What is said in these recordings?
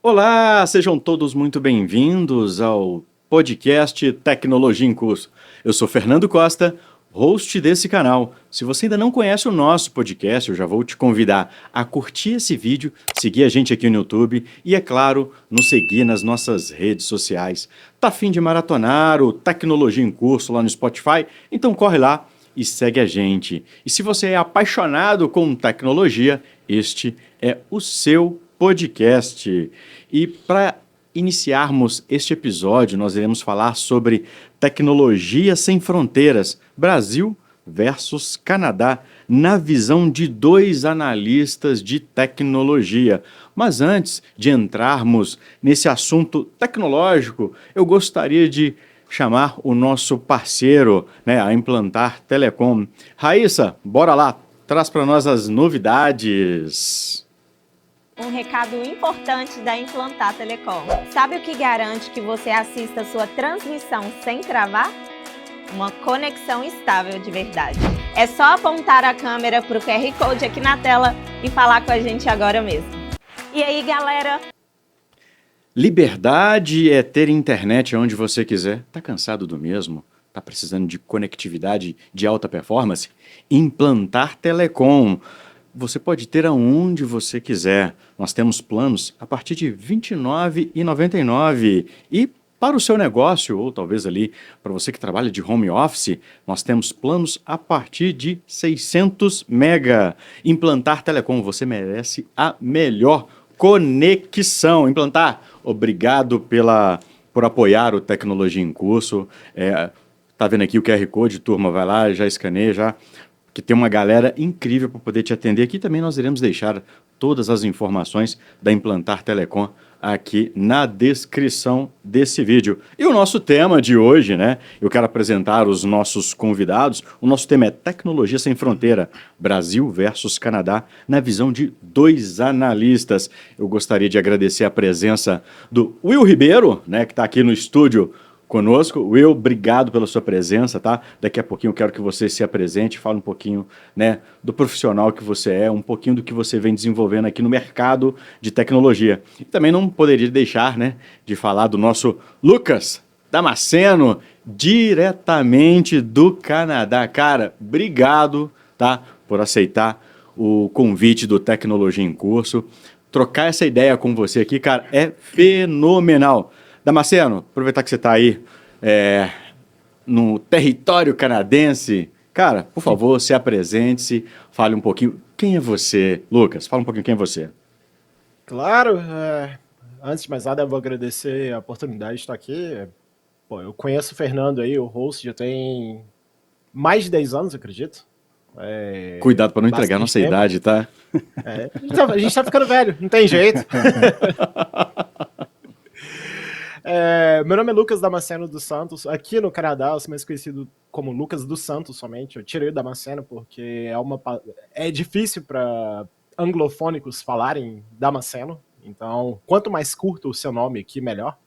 Olá, sejam todos muito bem-vindos ao podcast Tecnologia em Curso. Eu sou Fernando Costa, host desse canal. Se você ainda não conhece o nosso podcast, eu já vou te convidar a curtir esse vídeo, seguir a gente aqui no YouTube e, é claro, nos seguir nas nossas redes sociais. Tá a fim de maratonar o Tecnologia em Curso lá no Spotify? Então corre lá e segue a gente. E se você é apaixonado com tecnologia, este é o seu podcast. E para iniciarmos este episódio, nós iremos falar sobre tecnologia sem fronteiras, Brasil versus Canadá, na visão de dois analistas de tecnologia. Mas antes de entrarmos nesse assunto tecnológico, eu gostaria de chamar o nosso parceiro, né, a Implantar Telecom. Raíssa, bora lá, traz para nós as novidades. Um recado importante da Implantar Telecom. Sabe o que garante que você assista a sua transmissão sem travar? Uma conexão estável de verdade. É só apontar a câmera para o QR Code aqui na tela e falar com a gente agora mesmo. E aí, galera? Liberdade é ter internet onde você quiser. Tá cansado do mesmo? Tá precisando de conectividade de alta performance? Implantar Telecom. Você pode ter aonde você quiser. Nós temos planos a partir de R$ 29,99. E para o seu negócio, ou talvez ali para você que trabalha de home office, nós temos planos a partir de 600 mega. Implantar Telecom, você merece a melhor conexão. Implantar, obrigado por apoiar o Tecnologia em Curso. Tá vendo aqui o QR Code, turma, vai lá, já escaneia, já que tem uma galera incrível para poder te atender aqui. Também nós iremos deixar todas as informações da Implantar Telecom aqui na descrição desse vídeo. E o nosso tema de hoje, né? Eu quero apresentar os nossos convidados. O nosso tema é Tecnologia Sem Fronteira, Brasil versus Canadá, na visão de dois analistas. Eu gostaria de agradecer a presença do Will Ribeiro, né, que está aqui no estúdio conosco. Will, obrigado pela sua presença, tá? Daqui a pouquinho eu quero que você se apresente, fale um pouquinho, né, do profissional que você é, um pouquinho do que você vem desenvolvendo aqui no mercado de tecnologia. E também não poderia deixar, né, de falar do nosso Lucas Damasceno, diretamente do Canadá. Cara, obrigado, tá, por aceitar o convite do Tecnologia em Curso. Trocar essa ideia com você aqui, cara, é fenomenal. Damasceno, aproveitar que você está aí no território canadense, cara, por favor, se apresente-se, fale um pouquinho. Quem é você, Lucas? Fala um pouquinho quem é você. Claro, antes de mais nada, eu vou agradecer a oportunidade de estar aqui. Pô, eu conheço o Fernando aí, o host, já tem mais de 10 anos, acredito. Cuidado para não entregar nossa tempo. idade, tá? A gente tá ficando velho, não tem jeito. Meu nome é Lucas Damasceno dos Santos. Aqui no Canadá, eu sou mais conhecido como Lucas dos Santos somente. Eu tirei o Damasceno porque é difícil para anglofônicos falarem Damasceno. Então, quanto mais curto o seu nome aqui, melhor.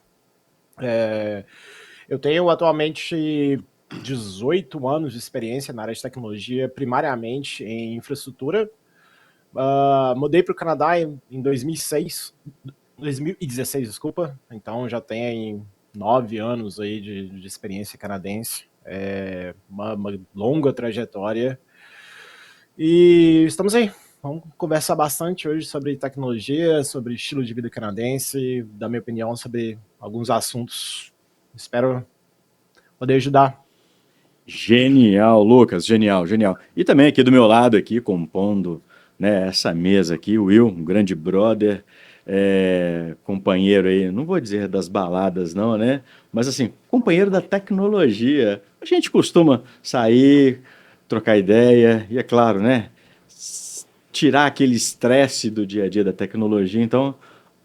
Eu tenho atualmente 18 anos de experiência na área de tecnologia, primariamente em infraestrutura. Mudei para o Canadá em 2016, desculpa. Então já tem 9 anos aí de experiência canadense. Uma longa trajetória. E estamos aí. Vamos conversar bastante hoje sobre tecnologia, sobre estilo de vida canadense, dar minha opinião sobre alguns assuntos. Espero poder ajudar. Genial, Lucas, genial, genial. E também aqui do meu lado, aqui, compondo, né, essa mesa aqui, o Will, um grande brother, companheiro aí, não vou dizer das baladas não, né? Mas assim, companheiro da tecnologia. A gente costuma sair, trocar ideia, e é claro, né? Tirar aquele estresse do dia a dia da tecnologia. Então,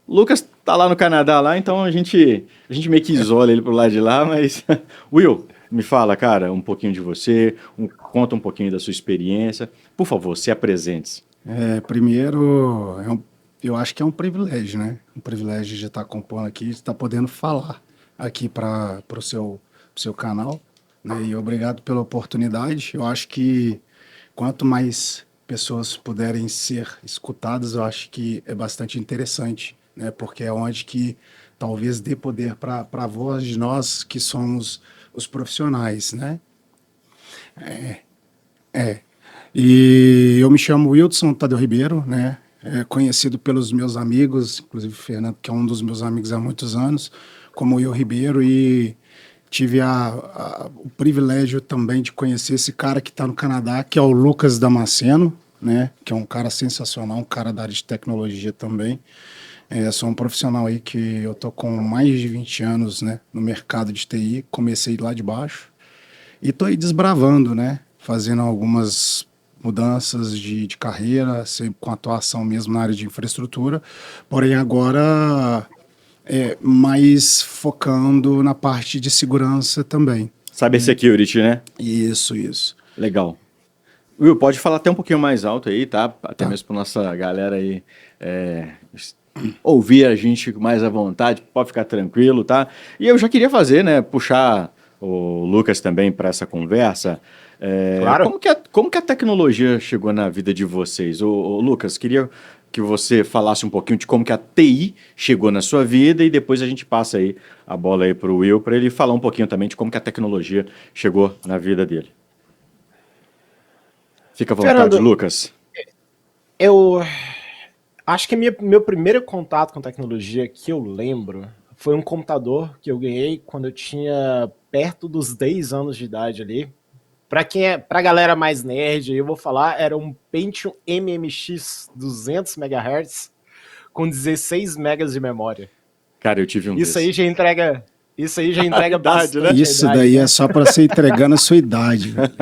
Lucas tá lá no Canadá, lá, então a gente meio que isola ele pro lado de lá, mas Will, me fala, cara, um pouquinho de você, conta um pouquinho da sua experiência. Por favor, se apresente. Primeiro, eu acho que é um privilégio, né? Um privilégio de estar compondo aqui, de estar podendo falar aqui para o seu canal, né? E obrigado pela oportunidade. Eu acho que quanto mais pessoas puderem ser escutadas, eu acho que é bastante interessante, né? Porque é onde que talvez dê poder para a voz de nós que somos os profissionais, né? É. E eu me chamo Wilson Tadeu Ribeiro, né? Conhecido pelos meus amigos, inclusive o Fernando, que é um dos meus amigos há muitos anos, como Will Ribeiro, e tive o privilégio também de conhecer esse cara que está no Canadá, que é o Lucas Damasceno, né? Que é um cara sensacional, um cara da área de tecnologia também. Sou um profissional aí que eu tô com mais de 20 anos, né, no mercado de TI, comecei lá de baixo e tô aí desbravando, né, fazendo algumas mudanças de carreira, sempre com atuação mesmo na área de infraestrutura, porém agora mais focando na parte de segurança também. Cybersecurity, né? Isso. Legal. Will, pode falar até um pouquinho mais alto aí, tá? Até mesmo para nossa galera aí ouvir a gente mais à vontade, pode ficar tranquilo, tá? E eu já queria fazer, né, puxar o Lucas também para essa conversa. Claro. Como que a tecnologia chegou na vida de vocês? Lucas, queria que você falasse um pouquinho de como que a TI chegou na sua vida e depois a gente passa aí a bola aí para o Will, para ele falar um pouquinho também de como que a tecnologia chegou na vida dele. Fica à vontade, Fernando, Lucas. Eu acho que meu primeiro contato com tecnologia que eu lembro foi um computador que eu ganhei quando eu tinha perto dos 10 anos de idade ali. Pra galera mais nerd, eu vou falar, era um Pentium MMX 200 MHz com 16 megas de memória. Cara, eu tive um Isso desse. aí já entrega Idade, bastante, né? Isso idade, daí né? é só para você entregando a sua idade, velho.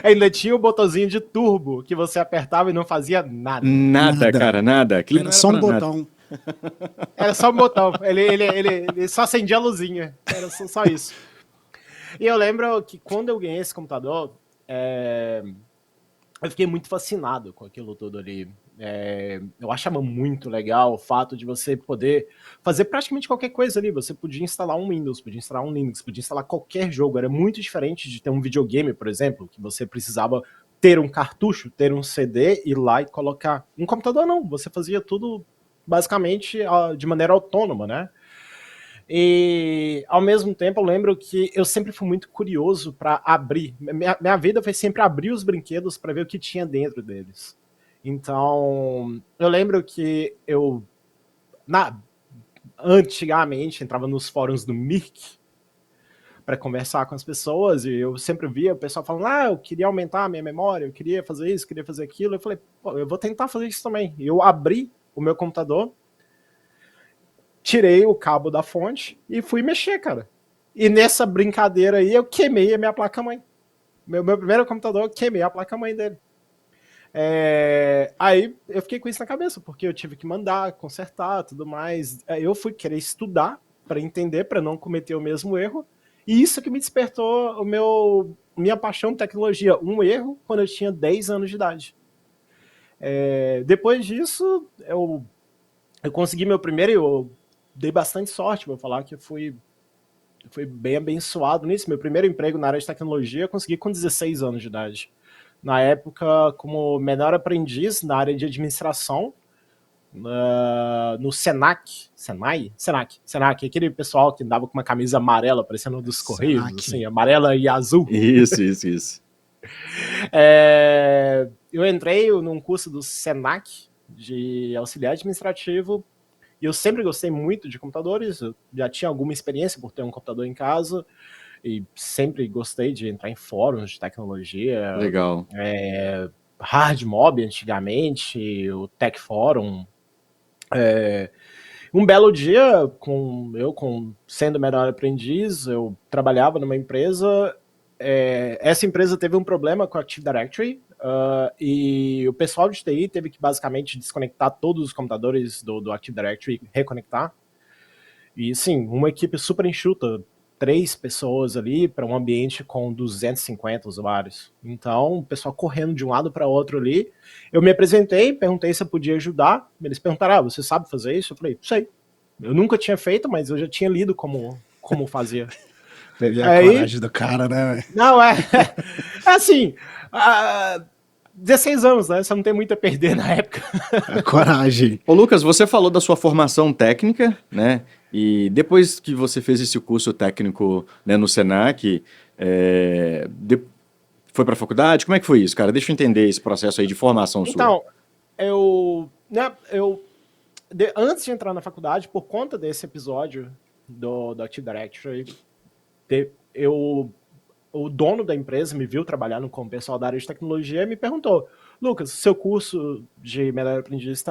Ainda tinha o botãozinho de turbo que você apertava e não fazia nada. Nada, cara, nada. Aquilo não Era era só um pra nada. botão. Era só um botão. Ele só acendia a luzinha. Era só isso. E eu lembro que quando eu ganhei esse computador, eu fiquei muito fascinado com aquilo tudo ali. Eu achava muito legal o fato de você poder fazer praticamente qualquer coisa ali. Você podia instalar um Windows, podia instalar um Linux, podia instalar qualquer jogo. Era muito diferente de ter um videogame, por exemplo, que você precisava ter um cartucho, ter um CD, ir lá e colocar. Um computador não, você fazia tudo basicamente de maneira autônoma, né? E ao mesmo tempo eu lembro que eu sempre fui muito curioso para abrir. Minha vida foi sempre abrir os brinquedos para ver o que tinha dentro deles. Então, eu lembro que antigamente entrava nos fóruns do Mirk para conversar com as pessoas e eu sempre via o pessoal falando, eu queria aumentar a minha memória, eu queria fazer isso, queria fazer aquilo. Eu falei, eu vou tentar fazer isso também. Eu abri o meu computador, tirei o cabo da fonte e fui mexer, cara. E nessa brincadeira aí eu queimei a minha placa-mãe. Meu primeiro computador, eu queimei a placa-mãe dele. Aí eu fiquei com isso na cabeça, porque eu tive que mandar, consertar, tudo mais. Aí eu fui querer estudar para entender, para não cometer o mesmo erro. E isso que me despertou minha paixão por tecnologia. Um erro quando eu tinha 10 anos de idade. Depois disso, eu consegui meu primeiro, eu dei bastante sorte, vou falar que eu fui bem abençoado nisso. Meu primeiro emprego na área de tecnologia eu consegui com 16 anos de idade. Na época, como menor aprendiz na área de administração, no Senac, aquele pessoal que andava com uma camisa amarela, parecendo dos Correios, assim, amarela e azul. Isso. Eu entrei num curso do Senac, de auxiliar administrativo, e eu sempre gostei muito de computadores, eu já tinha alguma experiência por ter um computador em casa, e sempre gostei de entrar em fóruns de tecnologia. Legal. Hardmob antigamente, o Tech Forum. Um belo dia, sendo menor aprendiz, eu trabalhava numa empresa. Essa empresa teve um problema com a Active Directory, e o pessoal de TI teve que basicamente desconectar todos os computadores do Active Directory e reconectar. E sim, uma equipe super enxuta, 3 pessoas ali para um ambiente com 250 usuários. Então, o pessoal correndo de um lado para outro ali. Eu me apresentei, perguntei se eu podia ajudar. Eles perguntaram, você sabe fazer isso? Eu falei, sei. Eu nunca tinha feito, mas eu já tinha lido como fazia. Teve a coragem do cara, né? Não, assim, 16 anos, né? Você não tem muito a perder na época. Coragem. Ô Lucas, você falou da sua formação técnica, né? E depois que você fez esse curso técnico, né, no Senac, foi para a faculdade? Como é que foi isso, cara? Deixa eu entender esse processo aí de formação sua. Então, antes de entrar na faculdade, por conta desse episódio do Active Directory, o dono da empresa me viu trabalhando com o pessoal da área de tecnologia e me perguntou: Lucas, seu curso de melhor aprendiz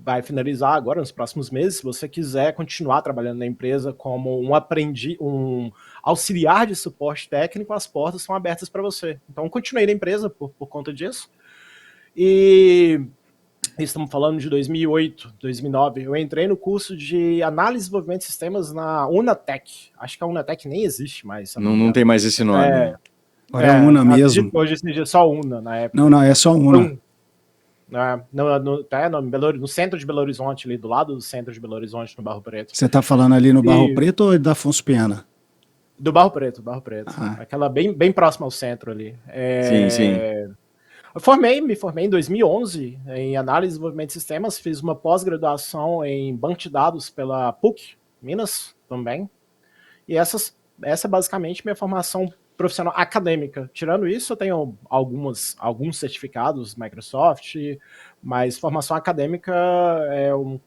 vai finalizar agora nos próximos meses. Se você quiser continuar trabalhando na empresa como um auxiliar de suporte técnico, as portas são abertas para você. Então, continuei na empresa por conta disso. E estamos falando de 2008, 2009. Eu entrei no curso de análise e desenvolvimento de sistemas na Unatec. Acho que a Unatec nem existe mais. Não tem mais esse nome. Agora é Una mesmo. Hoje seja só Una na época. Não, é só Una. No centro de Belo Horizonte, ali do lado do centro de Belo Horizonte, no Barro Preto. Você tá falando ali no Barro Preto ou da Afonso Pena? Do Barro Preto. Aquela bem próxima ao centro ali. Sim. Eu me formei em 2011 em análise e desenvolvimento de sistemas, fiz uma pós-graduação em banco de dados pela PUC, Minas, também. E essa é basicamente minha formação profissional acadêmica. Tirando isso, eu tenho alguns certificados Microsoft, mas formação acadêmica é um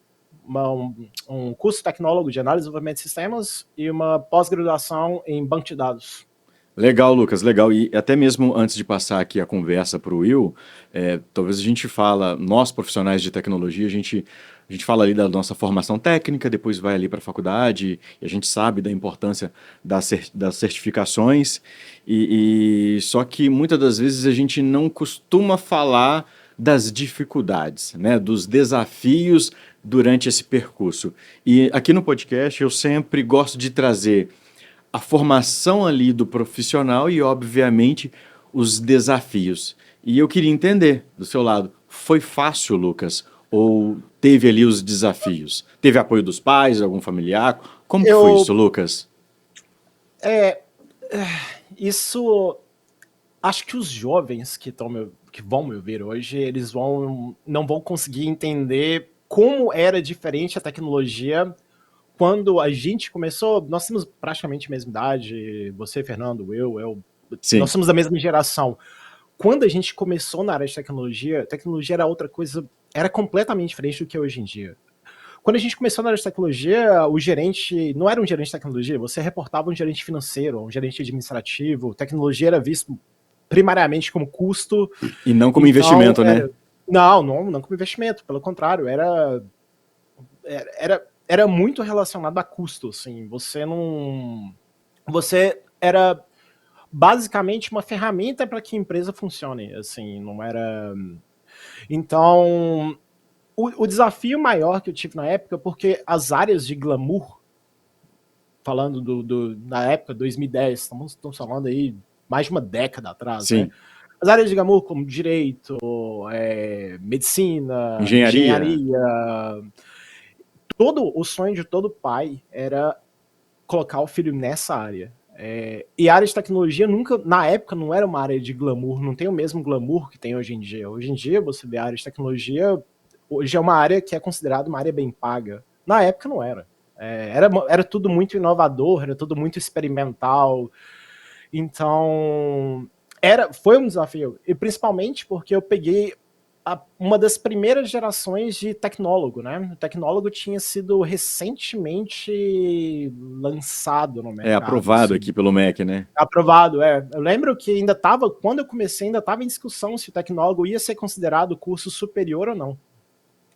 curso tecnólogo de análise e desenvolvimento de sistemas e uma pós-graduação em banco de dados. Legal, Lucas, legal. E até mesmo antes de passar aqui a conversa para o Will, talvez a gente fala, nós profissionais de tecnologia, a gente fala ali da nossa formação técnica, depois vai ali para a faculdade, e a gente sabe da importância das certificações, e só que muitas das vezes a gente não costuma falar das dificuldades, né, dos desafios durante esse percurso. E aqui no podcast eu sempre gosto de trazer a formação ali do profissional e, obviamente, os desafios. E eu queria entender, do seu lado, foi fácil, Lucas? Ou teve ali os desafios? Teve apoio dos pais, algum familiar? Como que foi isso, Lucas? Isso... Acho que os jovens que vão me ouvir hoje, eles não vão conseguir entender como era diferente a tecnologia quando a gente começou. Nós temos praticamente a mesma idade, você, Fernando, eu. Sim. Nós somos da mesma geração. Quando a gente começou na área de tecnologia era outra coisa, era completamente diferente do que é hoje em dia. Quando a gente começou na área de tecnologia, o gerente não era um gerente de tecnologia, você reportava um gerente financeiro, um gerente administrativo. Tecnologia era visto primariamente como custo. E não como investimento, né? Não como investimento, pelo contrário, era muito relacionado a custo, assim. Você era basicamente uma ferramenta para que a empresa funcione, assim, não era. Então, o desafio maior que eu tive na época, porque as áreas de glamour, falando na época 2010, estamos falando aí mais de uma década atrás, sim, né? As áreas de glamour como direito, medicina, engenharia. O sonho de todo pai era colocar o filho nessa área. E a área de tecnologia na época, não era uma área de glamour, não tem o mesmo glamour que tem hoje em dia. Hoje em dia, você vê a área de tecnologia, hoje é uma área que é considerada uma área bem paga. Na época, não era. Era tudo muito inovador, era tudo muito experimental. Então, foi um desafio. E principalmente porque eu peguei uma das primeiras gerações de tecnólogo, né? O tecnólogo tinha sido recentemente lançado no mercado. Aprovado assim, aqui pelo MEC, né? Aprovado, Eu lembro que quando eu comecei, ainda estava em discussão se o tecnólogo ia ser considerado curso superior ou não.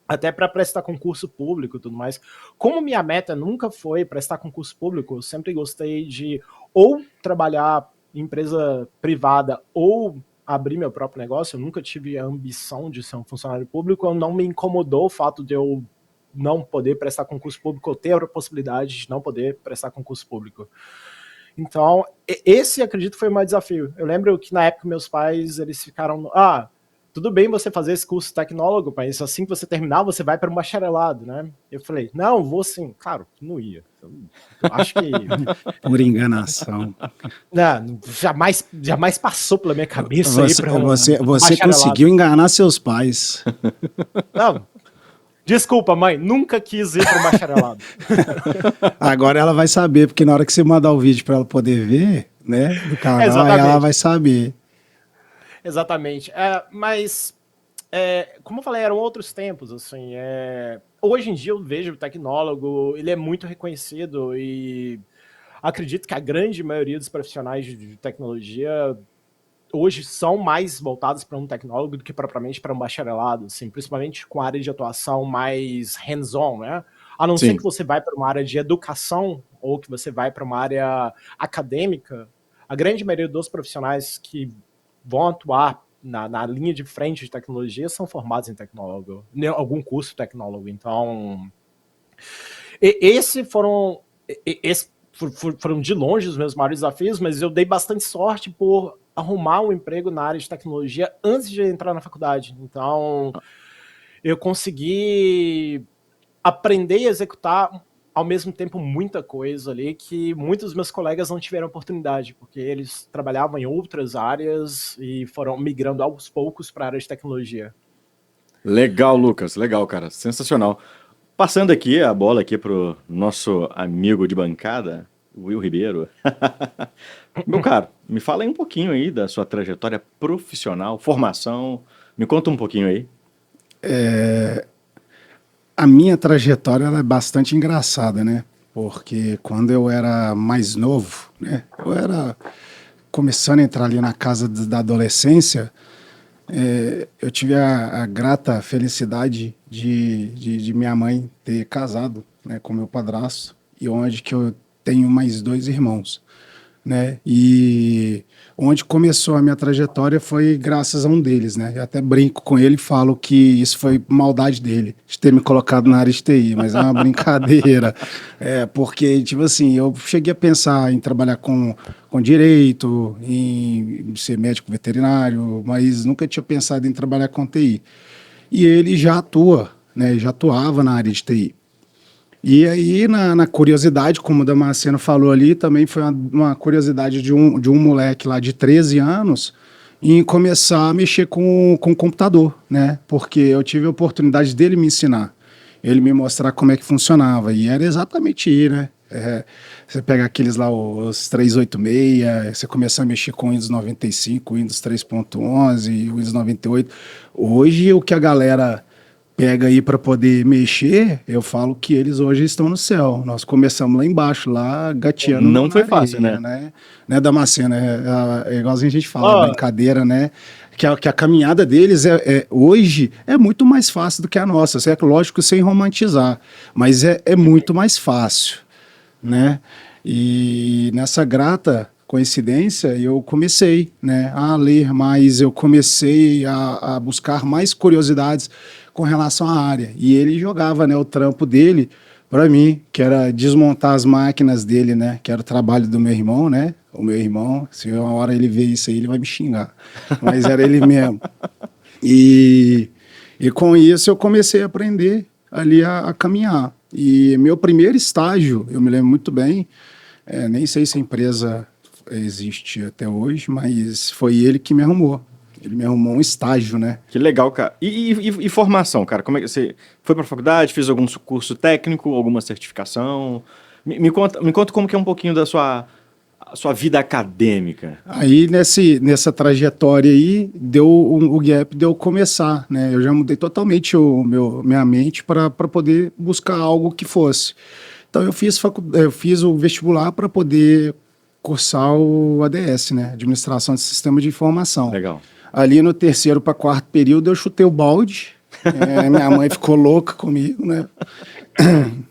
Até para prestar concurso público e tudo mais. Como minha meta nunca foi prestar concurso público, eu sempre gostei de ou trabalhar em empresa privada ou abrir meu próprio negócio. Eu nunca tive a ambição de ser um funcionário público, não me incomodou o fato de eu não poder prestar concurso público ou ter a possibilidade de não poder prestar concurso público. Então, esse, acredito, foi o meu desafio. Eu lembro que na época meus pais, eles ficaram, tudo bem você fazer esse curso tecnólogo, mas assim que você terminar, você vai para um bacharelado, né? Eu falei, não, vou sim. Claro, não ia. Eu acho que... Por enganação. Não, jamais passou pela minha cabeça Você, ir para um você bacharelado. conseguiu enganar seus pais. Não, desculpa, mãe, nunca quis ir para um bacharelado. Agora ela vai saber, porque na hora que você mandar o vídeo para ela poder ver, né, do canal, aí Exatamente. ela vai saber. Exatamente. Mas, como eu falei, eram outros tempos, assim. Hoje em dia eu vejo o tecnólogo, ele é muito reconhecido e acredito que a grande maioria dos profissionais de tecnologia hoje são mais voltados para um tecnólogo do que propriamente para um bacharelado, assim, principalmente com a área de atuação mais hands-on, né? A não ser Sim. que você vai para uma área de educação ou que você vai para uma área acadêmica, a grande maioria dos profissionais que vão atuar na linha de frente de tecnologia são formados em tecnólogo, em algum curso tecnólogo. Então, esses foram de longe os meus maiores desafios, mas eu dei bastante sorte por arrumar um emprego na área de tecnologia antes de entrar na faculdade. Então, eu consegui aprender e executar ao mesmo tempo muita coisa ali que muitos dos meus colegas não tiveram oportunidade, porque eles trabalhavam em outras áreas e foram migrando aos poucos para a área de tecnologia. Legal, Lucas. Legal, cara. Sensacional. Passando aqui a bola aqui pro nosso amigo de bancada, Will Ribeiro. Meu caro, me fala aí um pouquinho aí da sua trajetória profissional, formação. Me conta um pouquinho aí. A minha trajetória ela é bastante engraçada, né? Porque quando eu era mais novo, né? Eu era começando a entrar ali na casa da adolescência, eu tive a grata felicidade de minha mãe ter casado, né, com meu padrasto, e onde que eu tenho mais 2 irmãos, né? E onde começou a minha trajetória foi graças a um deles, né? Eu até brinco com ele e falo que isso foi maldade dele, de ter me colocado na área de TI, mas é uma brincadeira. Porque, tipo assim, eu cheguei a pensar em trabalhar com direito, em ser médico veterinário, mas nunca tinha pensado em trabalhar com TI. E ele já atua, né? Já atuava na área de TI. E aí, na curiosidade, como o Damasceno falou ali, também foi uma curiosidade de um moleque lá de 13 anos em começar a mexer com computador, né? Porque eu tive a oportunidade dele me ensinar, ele me mostrar como é que funcionava. E era exatamente isso, né? Você pega aqueles lá, os 386, você começa a mexer com Windows 95, Windows 3.11, Windows 98. Hoje, o que a galera pega aí para poder mexer, eu falo que eles hoje estão no céu. Nós começamos lá embaixo, lá gateando. Não foi areia, fácil, né? Né, Damasceno? É igualzinho a gente fala, brincadeira, né? Que a caminhada deles hoje é muito mais fácil do que a nossa. É lógico, sem romantizar, mas é muito mais fácil, né? E nessa grata coincidência, eu comecei, né, a ler mais, eu comecei a buscar mais curiosidades com relação à área. E ele jogava, né, o trampo dele para mim, que era desmontar as máquinas dele, né, que era o trabalho do meu irmão, né? O meu irmão, se uma hora ele ver isso aí, ele vai me xingar. Mas era ele mesmo. E com isso eu comecei a aprender ali a caminhar. E meu primeiro estágio, eu me lembro muito bem, nem sei se a empresa existe até hoje, mas foi ele que me arrumou. Ele me arrumou um estágio, né? Que legal, cara. E formação, cara? Como é que você foi para a faculdade, fez algum curso técnico, alguma certificação? Me conta como que é um pouquinho da sua vida acadêmica. Aí, nessa trajetória aí, o gap deu começar, né? Eu já mudei totalmente minha mente para poder buscar algo que fosse. Então, eu fiz o vestibular para poder cursar o ADS, né? Administração de Sistema de Informação. Legal. Ali no 3º para 4º período, eu chutei o balde. Minha mãe ficou louca comigo, né?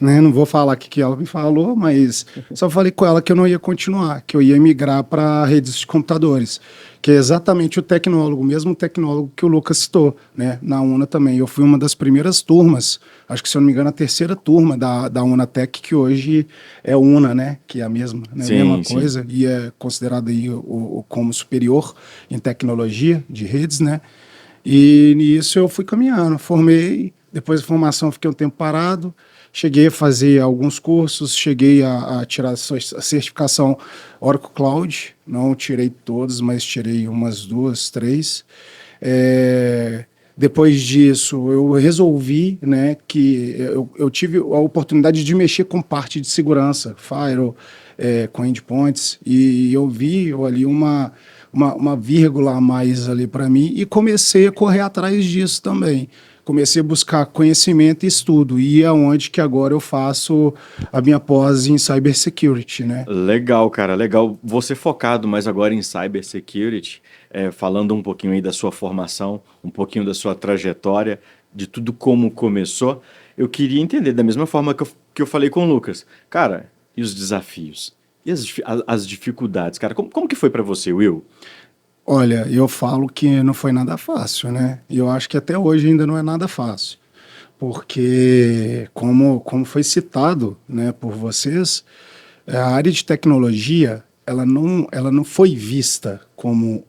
Não vou falar o que ela me falou, mas só falei com ela que eu não ia continuar, que eu ia migrar para redes de computadores, que é exatamente o mesmo tecnólogo que o Lucas citou, né? Na UNA também. Eu fui uma das primeiras turmas, acho que se eu não me engano, a 3ª turma da UNATEC, que hoje é UNA, né? Que é a mesma, né? Sim, mesma sim. coisa, e é considerado aí como superior em tecnologia de redes, né? E nisso eu fui caminhando, formei, depois da formação fiquei um tempo parado, cheguei a fazer alguns cursos, cheguei a tirar a certificação Oracle Cloud, não tirei todas, mas tirei umas duas, três. Depois disso, eu resolvi, né, que eu tive a oportunidade de mexer com parte de segurança, firewall, com endpoints, e eu vi ali uma vírgula a mais ali para mim e comecei a correr atrás disso também. Comecei a buscar conhecimento e estudo, e é onde que agora eu faço a minha pós em cybersecurity, né? Legal, cara, legal. Você focado mais agora em cybersecurity, falando um pouquinho aí da sua formação, um pouquinho da sua trajetória, de tudo como começou, eu queria entender, da mesma forma que eu falei com o Lucas, cara, e os desafios? E as dificuldades, cara? Como que foi para você, Will? Olha, eu falo que não foi nada fácil, né? E eu acho que até hoje ainda não é nada fácil, porque como foi citado, né, por vocês, a área de tecnologia, ela não foi vista como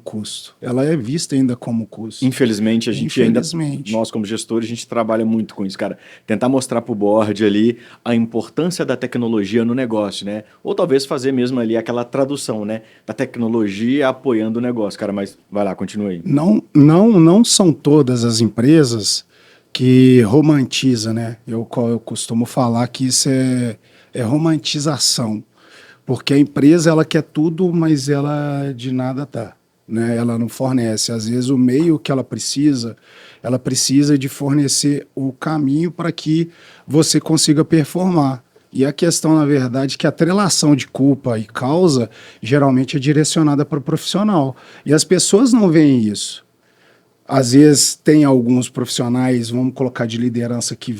custo. Ela é vista ainda como custo. Infelizmente, a gente Infelizmente. nós como gestores, a gente trabalha muito com isso, cara. Tentar mostrar pro board ali a importância da tecnologia no negócio, né? Ou talvez fazer mesmo ali aquela tradução, né? Da tecnologia apoiando o negócio, cara. Mas vai lá, continua aí. Não são todas as empresas que romantizam, né? Eu costumo falar que isso é romantização, porque a empresa ela quer tudo, mas ela de nada tá, né? Ela não fornece. Às vezes o meio que ela precisa de fornecer o caminho para que você consiga performar. E a questão, na verdade, é que a atrelação de culpa e causa geralmente é direcionada para o profissional. E as pessoas não veem isso. Às vezes tem alguns profissionais, vamos colocar de liderança, que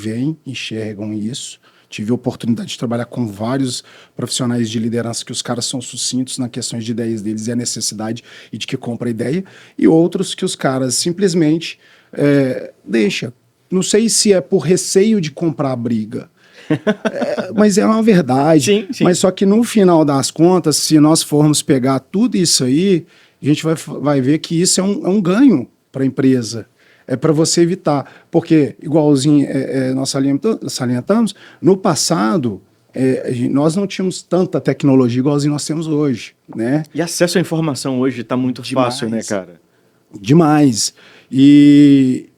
enxergam isso. Tive a oportunidade de trabalhar com vários profissionais de liderança que os caras são sucintos na questões de ideias deles e a necessidade e de que compra a ideia, e outros que os caras simplesmente deixa. Não sei se é por receio de comprar a briga, mas é uma verdade. Sim, sim. Mas só que no final das contas, se nós formos pegar tudo isso aí, a gente vai ver que isso é um ganho para a empresa. É para você evitar. Porque, igualzinho nós salientamos, no passado, nós não tínhamos tanta tecnologia igualzinho nós temos hoje, né? E acesso à informação hoje está muito fácil, né, cara? Demais. E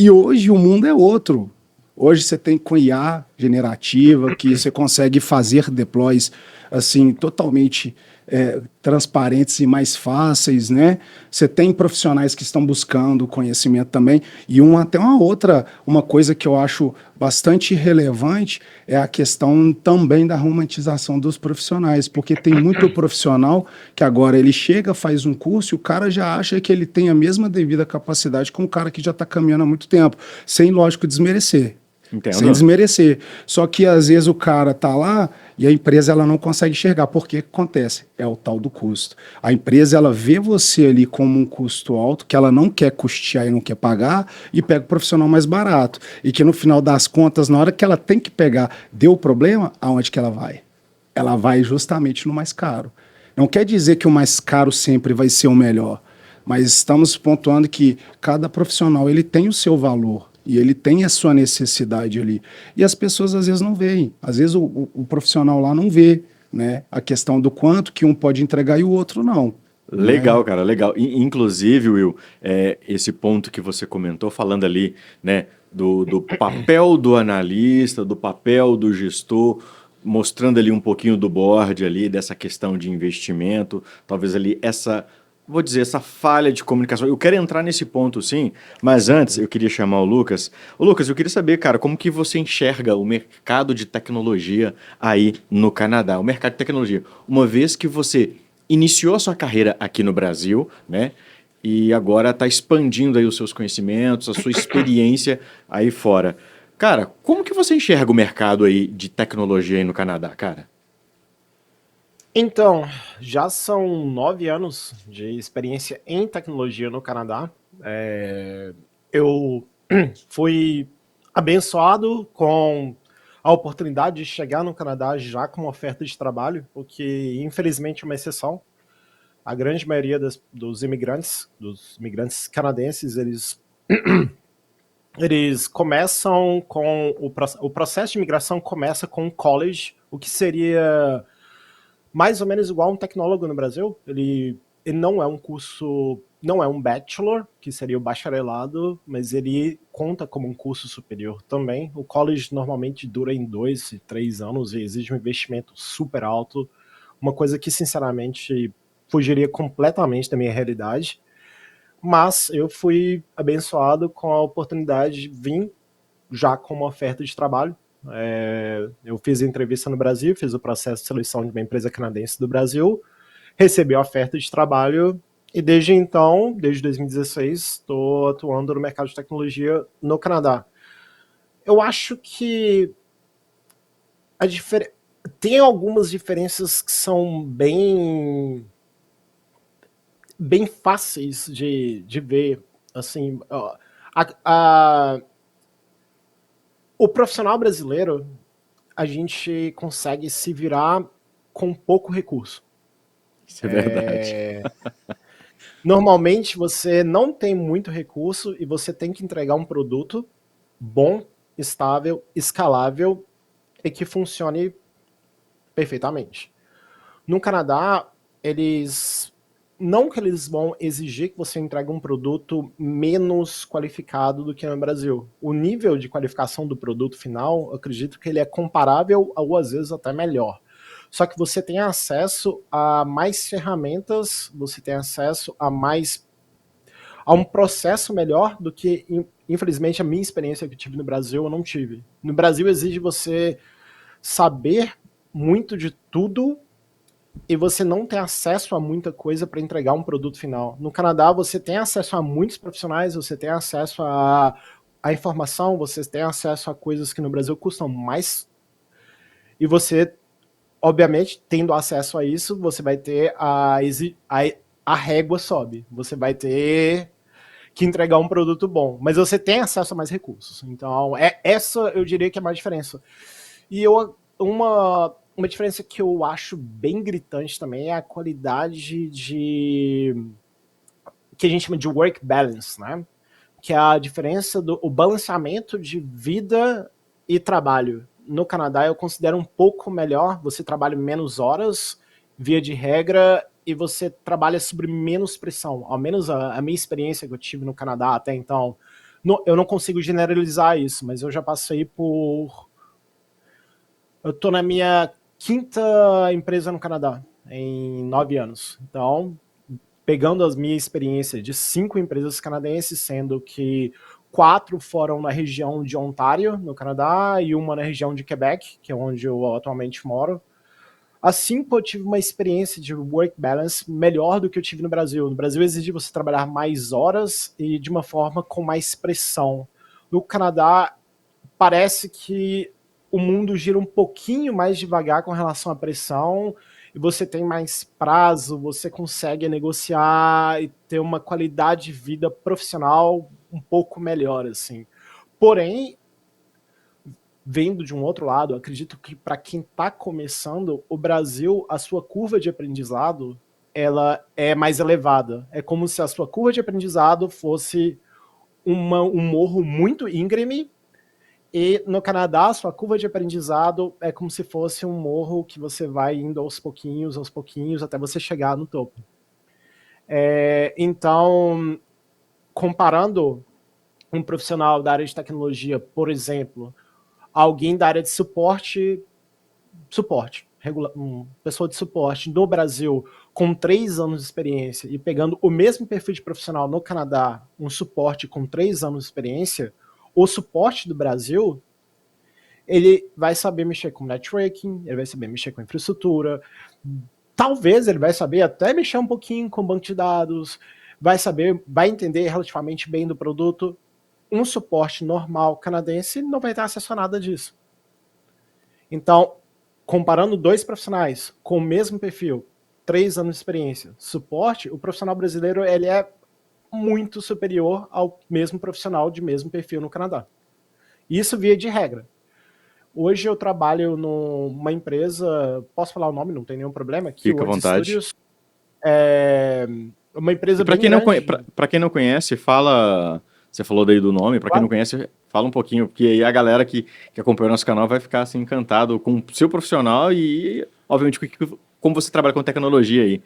hoje o mundo é outro. Hoje você tem com IA generativa, que você consegue fazer deploys assim, totalmente transparentes e mais fáceis, né? Você tem profissionais que estão buscando conhecimento também. E até uma coisa que eu acho bastante relevante é a questão também da romantização dos profissionais, porque tem muito profissional que agora ele chega, faz um curso e o cara já acha que ele tem a mesma devida capacidade com o cara que já está caminhando há muito tempo, sem, lógico, desmerecer. Entendo. Sem desmerecer. Só que às vezes o cara tá lá e a empresa ela não consegue enxergar. Por que acontece? É o tal do custo. A empresa ela vê você ali como um custo alto, que ela não quer custear e não quer pagar, e pega o profissional mais barato. E que no final das contas, na hora que ela tem que pegar, deu problema, aonde que ela vai? Ela vai justamente no mais caro. Não quer dizer que o mais caro sempre vai ser o melhor, mas estamos pontuando que cada profissional ele tem o seu valor. E ele tem a sua necessidade ali. E as pessoas às vezes não veem. Às vezes o profissional lá não vê, né? A questão do quanto que um pode entregar e o outro não. Legal, né? cara, legal. Inclusive, Will, esse ponto que você comentou, falando ali, né, do papel do analista, do papel do gestor, mostrando ali um pouquinho do board ali, dessa questão de investimento, talvez ali vou dizer, essa falha de comunicação. Eu quero entrar nesse ponto, sim, mas antes eu queria chamar o Lucas. Ô, Lucas, eu queria saber, cara, como que você enxerga o mercado de tecnologia aí no Canadá? O mercado de tecnologia, uma vez que você iniciou a sua carreira aqui no Brasil, né, e agora está expandindo aí os seus conhecimentos, a sua experiência aí fora. Cara, como que você enxerga o mercado aí de tecnologia aí no Canadá, cara? Então, já são 9 anos de experiência em tecnologia no Canadá. Eu fui abençoado com a oportunidade de chegar no Canadá já com uma oferta de trabalho, o que infelizmente é uma exceção. a grande maioria dos imigrantes canadenses, eles começam com o processo de imigração começa com um college, o que seria mais ou menos igual a um tecnólogo no Brasil. Ele não é um curso, não é um bachelor, que seria o bacharelado, mas ele conta como um curso superior também. O college normalmente dura em 2 e 3 anos e exige um investimento super alto, uma coisa que sinceramente fugiria completamente da minha realidade. Mas eu fui abençoado com a oportunidade de vir já com uma oferta de trabalho. Eu fiz a entrevista no Brasil, fiz o processo de seleção de uma empresa canadense do Brasil, recebi a oferta de trabalho e desde então, desde 2016, estou atuando no mercado de tecnologia no Canadá. Eu acho que tem algumas diferenças que são bem fáceis de ver. Assim, o profissional brasileiro, a gente consegue se virar com pouco recurso. Isso é verdade. Normalmente você não tem muito recurso e você tem que entregar um produto bom, estável, escalável e que funcione perfeitamente. No Canadá, não que eles vão exigir que você entregue um produto menos qualificado do que no Brasil. O nível de qualificação do produto final, eu acredito que ele é comparável ou às vezes até melhor. Só que você tem acesso a mais ferramentas, você tem acesso a um processo melhor do que, infelizmente, a minha experiência que eu tive no Brasil, eu não tive. No Brasil exige você saber muito de tudo e você não tem acesso a muita coisa para entregar um produto final. No Canadá, você tem acesso a muitos profissionais, você tem acesso a informação, você tem acesso a coisas que no Brasil custam mais. E você, obviamente, tendo acesso a isso, você vai ter a régua sobe. Você vai ter que entregar um produto bom. Mas você tem acesso a mais recursos. Então, essa eu diria que é a maior diferença. E uma diferença que eu acho bem gritante também é a qualidade que a gente chama de work balance, né? Que é a diferença o balanceamento de vida e trabalho. No Canadá eu considero um pouco melhor, você trabalha menos horas, via de regra, e você trabalha sobre menos pressão. Ao menos a minha experiência que eu tive no Canadá até então, eu não consigo generalizar isso, mas eu já passei eu tô na minha 5ª empresa no Canadá, em 9 anos. Então, pegando as minhas experiências de 5 empresas canadenses, sendo que 4 foram na região de Ontário, no Canadá, e uma na região de Quebec, que é onde eu atualmente moro. Assim, eu tive uma experiência de work balance melhor do que eu tive no Brasil. No Brasil exige você trabalhar mais horas e de uma forma com mais pressão. No Canadá, parece que o mundo gira um pouquinho mais devagar com relação à pressão, e você tem mais prazo, você consegue negociar e ter uma qualidade de vida profissional um pouco melhor, assim. Porém, vendo de um outro lado, acredito que para quem está começando, o Brasil, a sua curva de aprendizado, ela é mais elevada. É como se a sua curva de aprendizado fosse um morro muito íngreme, e no Canadá, a sua curva de aprendizado é como se fosse um morro que você vai indo aos pouquinhos, até você chegar no topo. Então, comparando um profissional da área de tecnologia, por exemplo, alguém da área de suporte, pessoa de suporte no Brasil com 3 anos de experiência e pegando o mesmo perfil de profissional no Canadá, um suporte com 3 anos de experiência, o suporte do Brasil, ele vai saber mexer com networking, ele vai saber mexer com infraestrutura, talvez ele vai saber até mexer um pouquinho com banco de dados, vai entender relativamente bem do produto. Um suporte normal canadense não vai ter acesso a nada disso. Então, comparando 2 profissionais com o mesmo perfil, 3 anos de experiência, suporte, o profissional brasileiro ele é muito superior ao mesmo profissional de mesmo perfil no Canadá. Isso via de regra. Hoje eu trabalho numa empresa, posso falar o nome, não tem nenhum problema, Fica à vontade. Studios. É uma empresa Para bem quem não grande. para quem não conhece, fala, você falou daí do nome, para quem não conhece, fala um pouquinho, porque aí a galera que acompanha o nosso canal vai ficar assim encantado com o seu profissional e, obviamente, como você trabalha com tecnologia aí.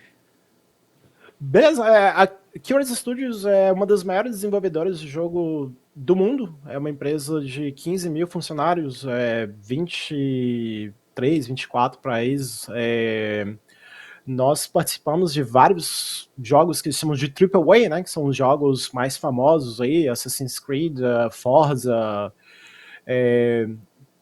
Beleza, a Curious Studios é uma das maiores desenvolvedoras de jogo do mundo. É uma empresa de 15 mil funcionários, 23, 24 países. Nós participamos de vários jogos que chamamos de AAA, né? Que são os jogos mais famosos aí, Assassin's Creed, Forza.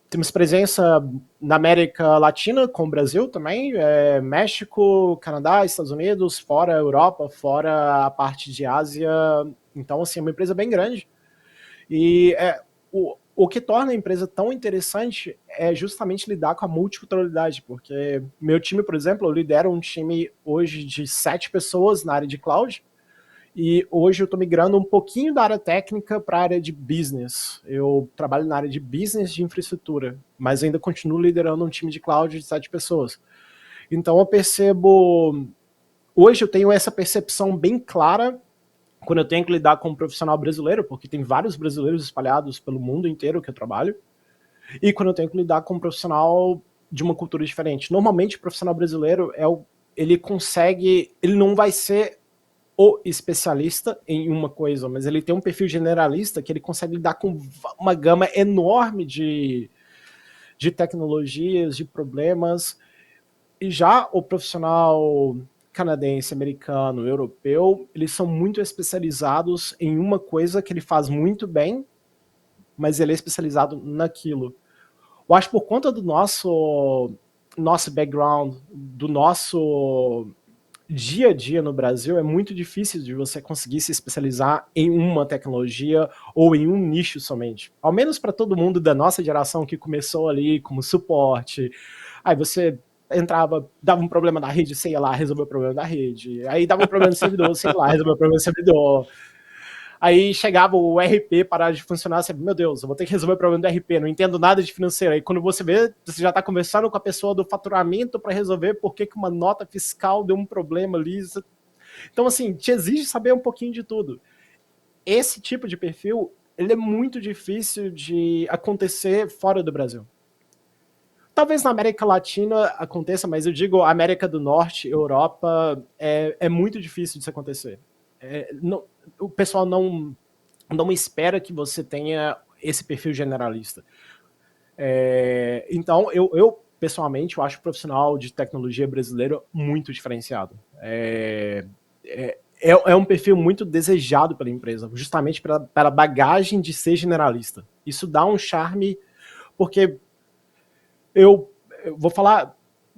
Temos presença na América Latina, com o Brasil também, México, Canadá, Estados Unidos, fora a Europa, fora a parte de Ásia. Então, assim, é uma empresa bem grande. E o que torna a empresa tão interessante é justamente lidar com a multiculturalidade, porque meu time, por exemplo, eu lidero um time hoje de 7 pessoas na área de cloud, e hoje eu estou migrando um pouquinho da área técnica para a área de business. Eu trabalho na área de business de infraestrutura, mas ainda continuo liderando um time de cloud de 7 pessoas. Então eu percebo... Hoje eu tenho essa percepção bem clara quando eu tenho que lidar com um profissional brasileiro, porque tem vários brasileiros espalhados pelo mundo inteiro que eu trabalho, e quando eu tenho que lidar com um profissional de uma cultura diferente. Normalmente o profissional brasileiro, ele não vai ser o especialista em uma coisa, mas ele tem um perfil generalista que ele consegue lidar com uma gama enorme de tecnologias, de problemas. E já o profissional canadense, americano, europeu, eles são muito especializados em uma coisa que ele faz muito bem, mas ele é especializado naquilo. Eu acho que por conta do nosso background, do nosso dia a dia no Brasil, é muito difícil de você conseguir se especializar em uma tecnologia ou em um nicho somente. Ao menos para todo mundo da nossa geração que começou ali como suporte. Aí você entrava, dava um problema na rede, você ia lá, resolveu o problema da rede. Aí dava um problema no servidor, você ia lá, resolveu o problema do servidor. Aí chegava o RP parar de funcionar, você, meu Deus, eu vou ter que resolver o problema do RP, não entendo nada de financeiro. Aí quando você vê, você já está conversando com a pessoa do faturamento para resolver por que uma nota fiscal deu um problema ali. Então, assim, te exige saber um pouquinho de tudo. Esse tipo de perfil, ele é muito difícil de acontecer fora do Brasil. Talvez na América Latina aconteça, mas eu digo América do Norte, Europa, é muito difícil disso acontecer. O pessoal não espera que você tenha esse perfil generalista. Então, eu pessoalmente, eu acho o profissional de tecnologia brasileiro muito diferenciado. É um perfil muito desejado pela empresa, justamente pela bagagem de ser generalista. Isso dá um charme, porque eu vou falar...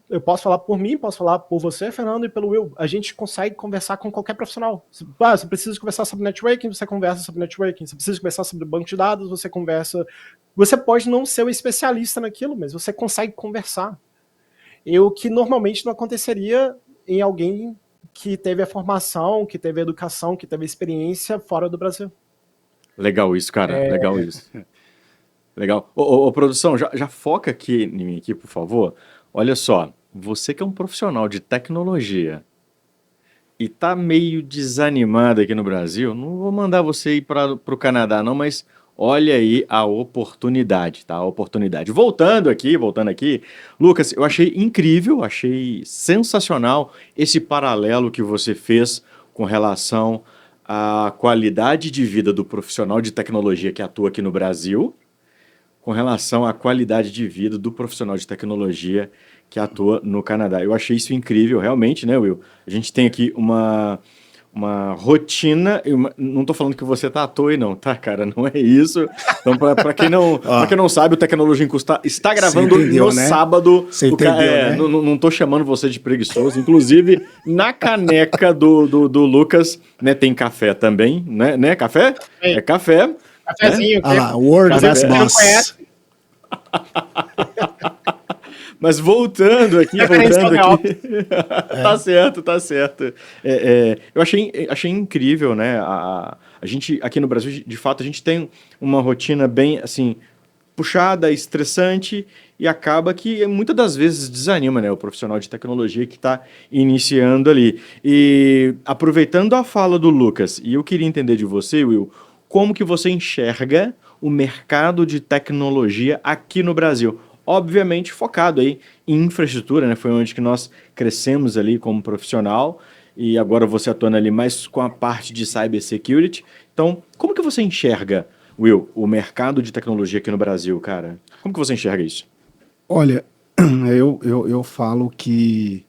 Eu posso falar por mim, posso falar por você, Fernando, e pelo Will. A gente consegue conversar com qualquer profissional. Você precisa conversar sobre networking, você conversa sobre networking. Você precisa conversar sobre banco de dados, você conversa. Você pode não ser o especialista naquilo, mas você consegue conversar. E o que normalmente não aconteceria em alguém que teve a formação, que teve a educação, que teve a experiência fora do Brasil. Legal isso, cara. Legal isso. Legal. Ô, produção, já foca aqui em mim, aqui, por favor. Olha só, você que é um profissional de tecnologia e tá meio desanimado aqui no Brasil, não vou mandar você ir para o Canadá não, mas olha aí a oportunidade, tá? A oportunidade. Voltando aqui, Lucas, eu achei incrível, achei sensacional esse paralelo que você fez com relação à qualidade de vida do profissional de tecnologia que atua aqui no Brasil, com relação à qualidade de vida do profissional de tecnologia que atua no Canadá. Eu achei isso incrível, realmente, né, Will? A gente tem aqui uma rotina, não estou falando que você tá à toa aí não, tá, cara? Não é isso. Então, para quem não sabe, o Tecnologia em Curso está gravando no sábado. Você entendeu, né? Não estou chamando você de preguiçoso. Inclusive, na caneca do Lucas, né, tem café também, né? Café? É café. Cafezinho. Olha lá, World Best Boss. Mas voltando aqui. Tá certo. Eu achei incrível, né? A gente, aqui no Brasil, de fato, a gente tem uma rotina bem, assim, puxada, estressante e acaba que muitas das vezes desanima, né, o profissional de tecnologia que está iniciando ali. E aproveitando a fala do Lucas, e eu queria entender de você, Will, como que você enxerga o mercado de tecnologia aqui no Brasil? Obviamente focado aí em infraestrutura, né? Foi onde que nós crescemos ali como profissional e agora você atuando ali mais com a parte de cybersecurity. Então, como que você enxerga, Will, o mercado de tecnologia aqui no Brasil, cara? Como que você enxerga isso? Olha, eu falo que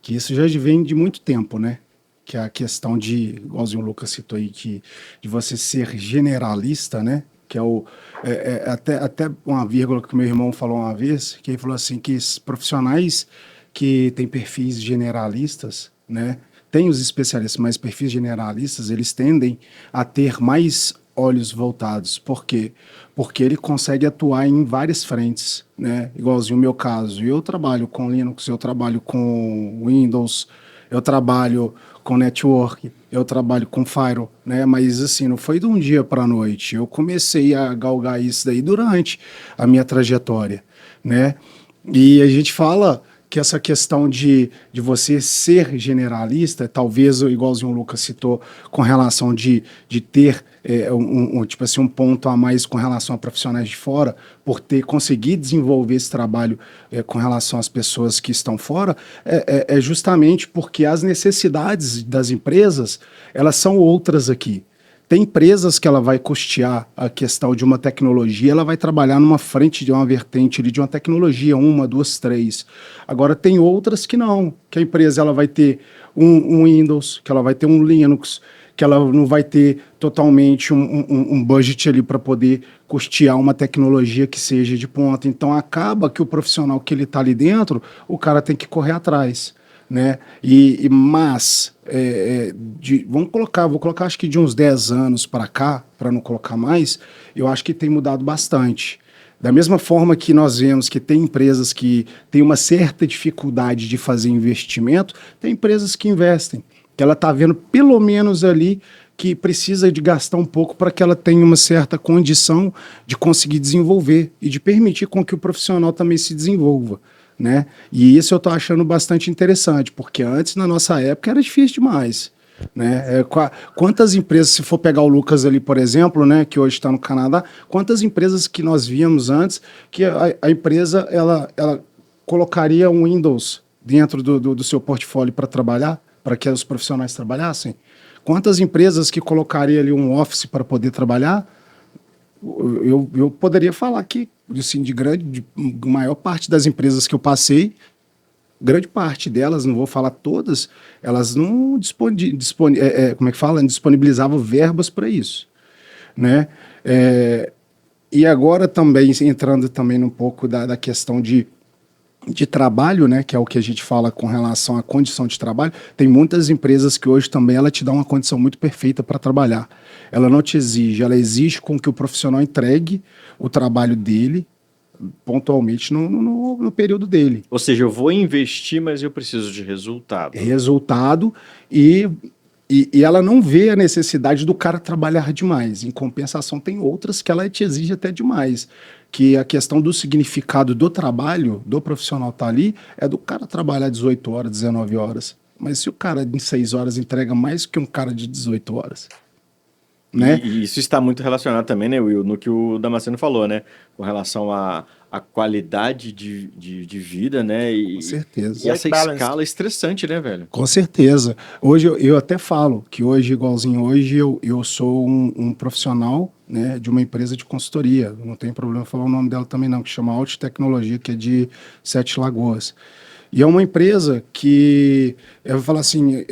isso já vem de muito tempo, né? Que é a questão de, igualzinho o Lucas citou aí, de você ser generalista, né? Que é até uma vírgula que meu irmão falou uma vez, que ele falou assim, que esses profissionais que têm perfis generalistas, né? Tem os especialistas, mas perfis generalistas, eles tendem a ter mais olhos voltados. Por quê? Porque ele consegue atuar em várias frentes, né? Igualzinho o meu caso. Eu trabalho com Linux, eu trabalho com Windows, eu trabalho com network, eu trabalho com Firewall, né? Mas assim, não foi de um dia para a noite. Eu comecei a galgar isso daí durante a minha trajetória, né? E a gente fala que essa questão de você ser generalista, talvez, igualzinho o Lucas citou, com relação de ter tipo assim, um ponto a mais com relação a profissionais de fora, por ter conseguido desenvolver esse trabalho com relação às pessoas que estão fora, é justamente porque as necessidades das empresas, elas são outras aqui. Tem empresas que ela vai custear a questão de uma tecnologia, ela vai trabalhar numa frente de uma vertente ali, de uma tecnologia, 1, 2, 3. Agora tem outras que não, que a empresa ela vai ter um Windows, que ela vai ter um Linux, que ela não vai ter totalmente um budget ali para poder custear uma tecnologia que seja de ponta. Então acaba que o profissional que ele está ali dentro, o cara tem que correr atrás, né? Mas vou colocar acho que de uns 10 anos para cá, para não colocar mais, eu acho que tem mudado bastante. Da mesma forma que nós vemos que tem empresas que têm uma certa dificuldade de fazer investimento, tem empresas que investem, que ela está vendo pelo menos ali que precisa de gastar um pouco para que ela tenha uma certa condição de conseguir desenvolver e de permitir com que o profissional também se desenvolva, né? E isso eu estou achando bastante interessante, porque antes, na nossa época, era difícil demais, né? Quantas empresas, se for pegar o Lucas ali, por exemplo, né, que hoje está no Canadá, quantas empresas que nós víamos antes que a empresa ela colocaria um Windows dentro do seu portfólio para trabalhar, para que os profissionais trabalhassem? Quantas empresas que colocariam ali um Office para poder trabalhar? Eu poderia falar que, assim, de maior parte das empresas que eu passei, grande parte delas, não vou falar todas, elas não disponibilizavam verbas para isso, né? E agora também, entrando também um pouco da questão de trabalho, né, que é o que a gente fala com relação à condição de trabalho, tem muitas empresas que hoje também ela te dá uma condição muito perfeita para trabalhar. Ela não te exige, ela exige com que o profissional entregue o trabalho dele pontualmente no período dele. Ou seja, eu vou investir, mas eu preciso de resultado. Resultado e ela não vê a necessidade do cara trabalhar demais. Em compensação, tem outras que ela te exige até demais. Que a questão do significado do trabalho, do profissional tá ali, é do cara trabalhar 18 horas, 19 horas. Mas se o cara em 6 horas entrega mais que um cara de 18 horas, né? E isso está muito relacionado também, né, Will, no que o Damasceno falou, né? Com relação à qualidade de vida, né? Com certeza. E essa escala estressante, né, velho? Com certeza. Hoje eu até falo que hoje, igualzinho hoje, eu sou um profissional, né, de uma empresa de consultoria. Não tem problema falar o nome dela também não, que chama Alt Tecnologia, que é de Sete Lagoas. E é uma empresa que, eu vou falar assim,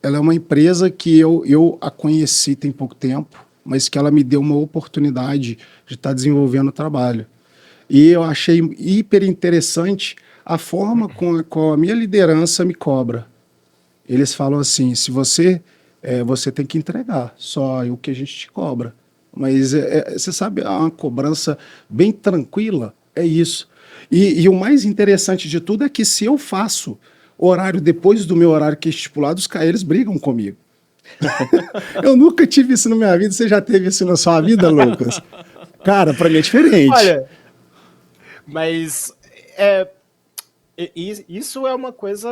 ela é uma empresa que eu a conheci tem pouco tempo, mas que ela me deu uma oportunidade de estar desenvolvendo o trabalho. E eu achei hiper interessante a forma com a minha liderança me cobra. Eles falam assim, se você tem que entregar, só o que a gente te cobra. Mas você sabe, uma cobrança bem tranquila, é isso. E o mais interessante de tudo é que se eu faço horário depois do meu horário que é estipulado, eles brigam comigo. Eu nunca tive isso na minha vida. Você já teve isso na sua vida, Lucas? Cara, pra mim é diferente. Olha, mas isso é uma coisa,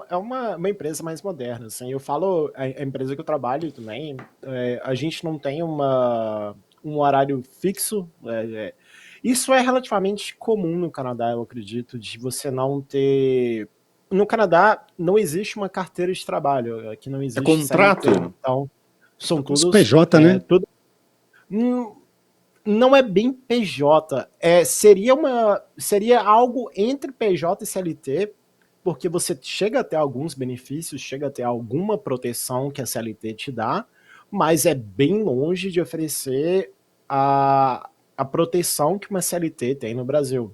é uma empresa mais moderna, assim. Eu falo, a empresa que eu trabalho também, a gente não tem um horário fixo. Isso é relativamente comum no Canadá, eu acredito, de você não ter... No Canadá não existe uma carteira de trabalho, aqui não existe contrato? CLT, então são Os todos... PJ, né? Não é bem PJ, seria algo entre PJ e CLT, porque você chega a ter alguns benefícios, chega a ter alguma proteção que a CLT te dá, mas é bem longe de oferecer a proteção que uma CLT tem no Brasil.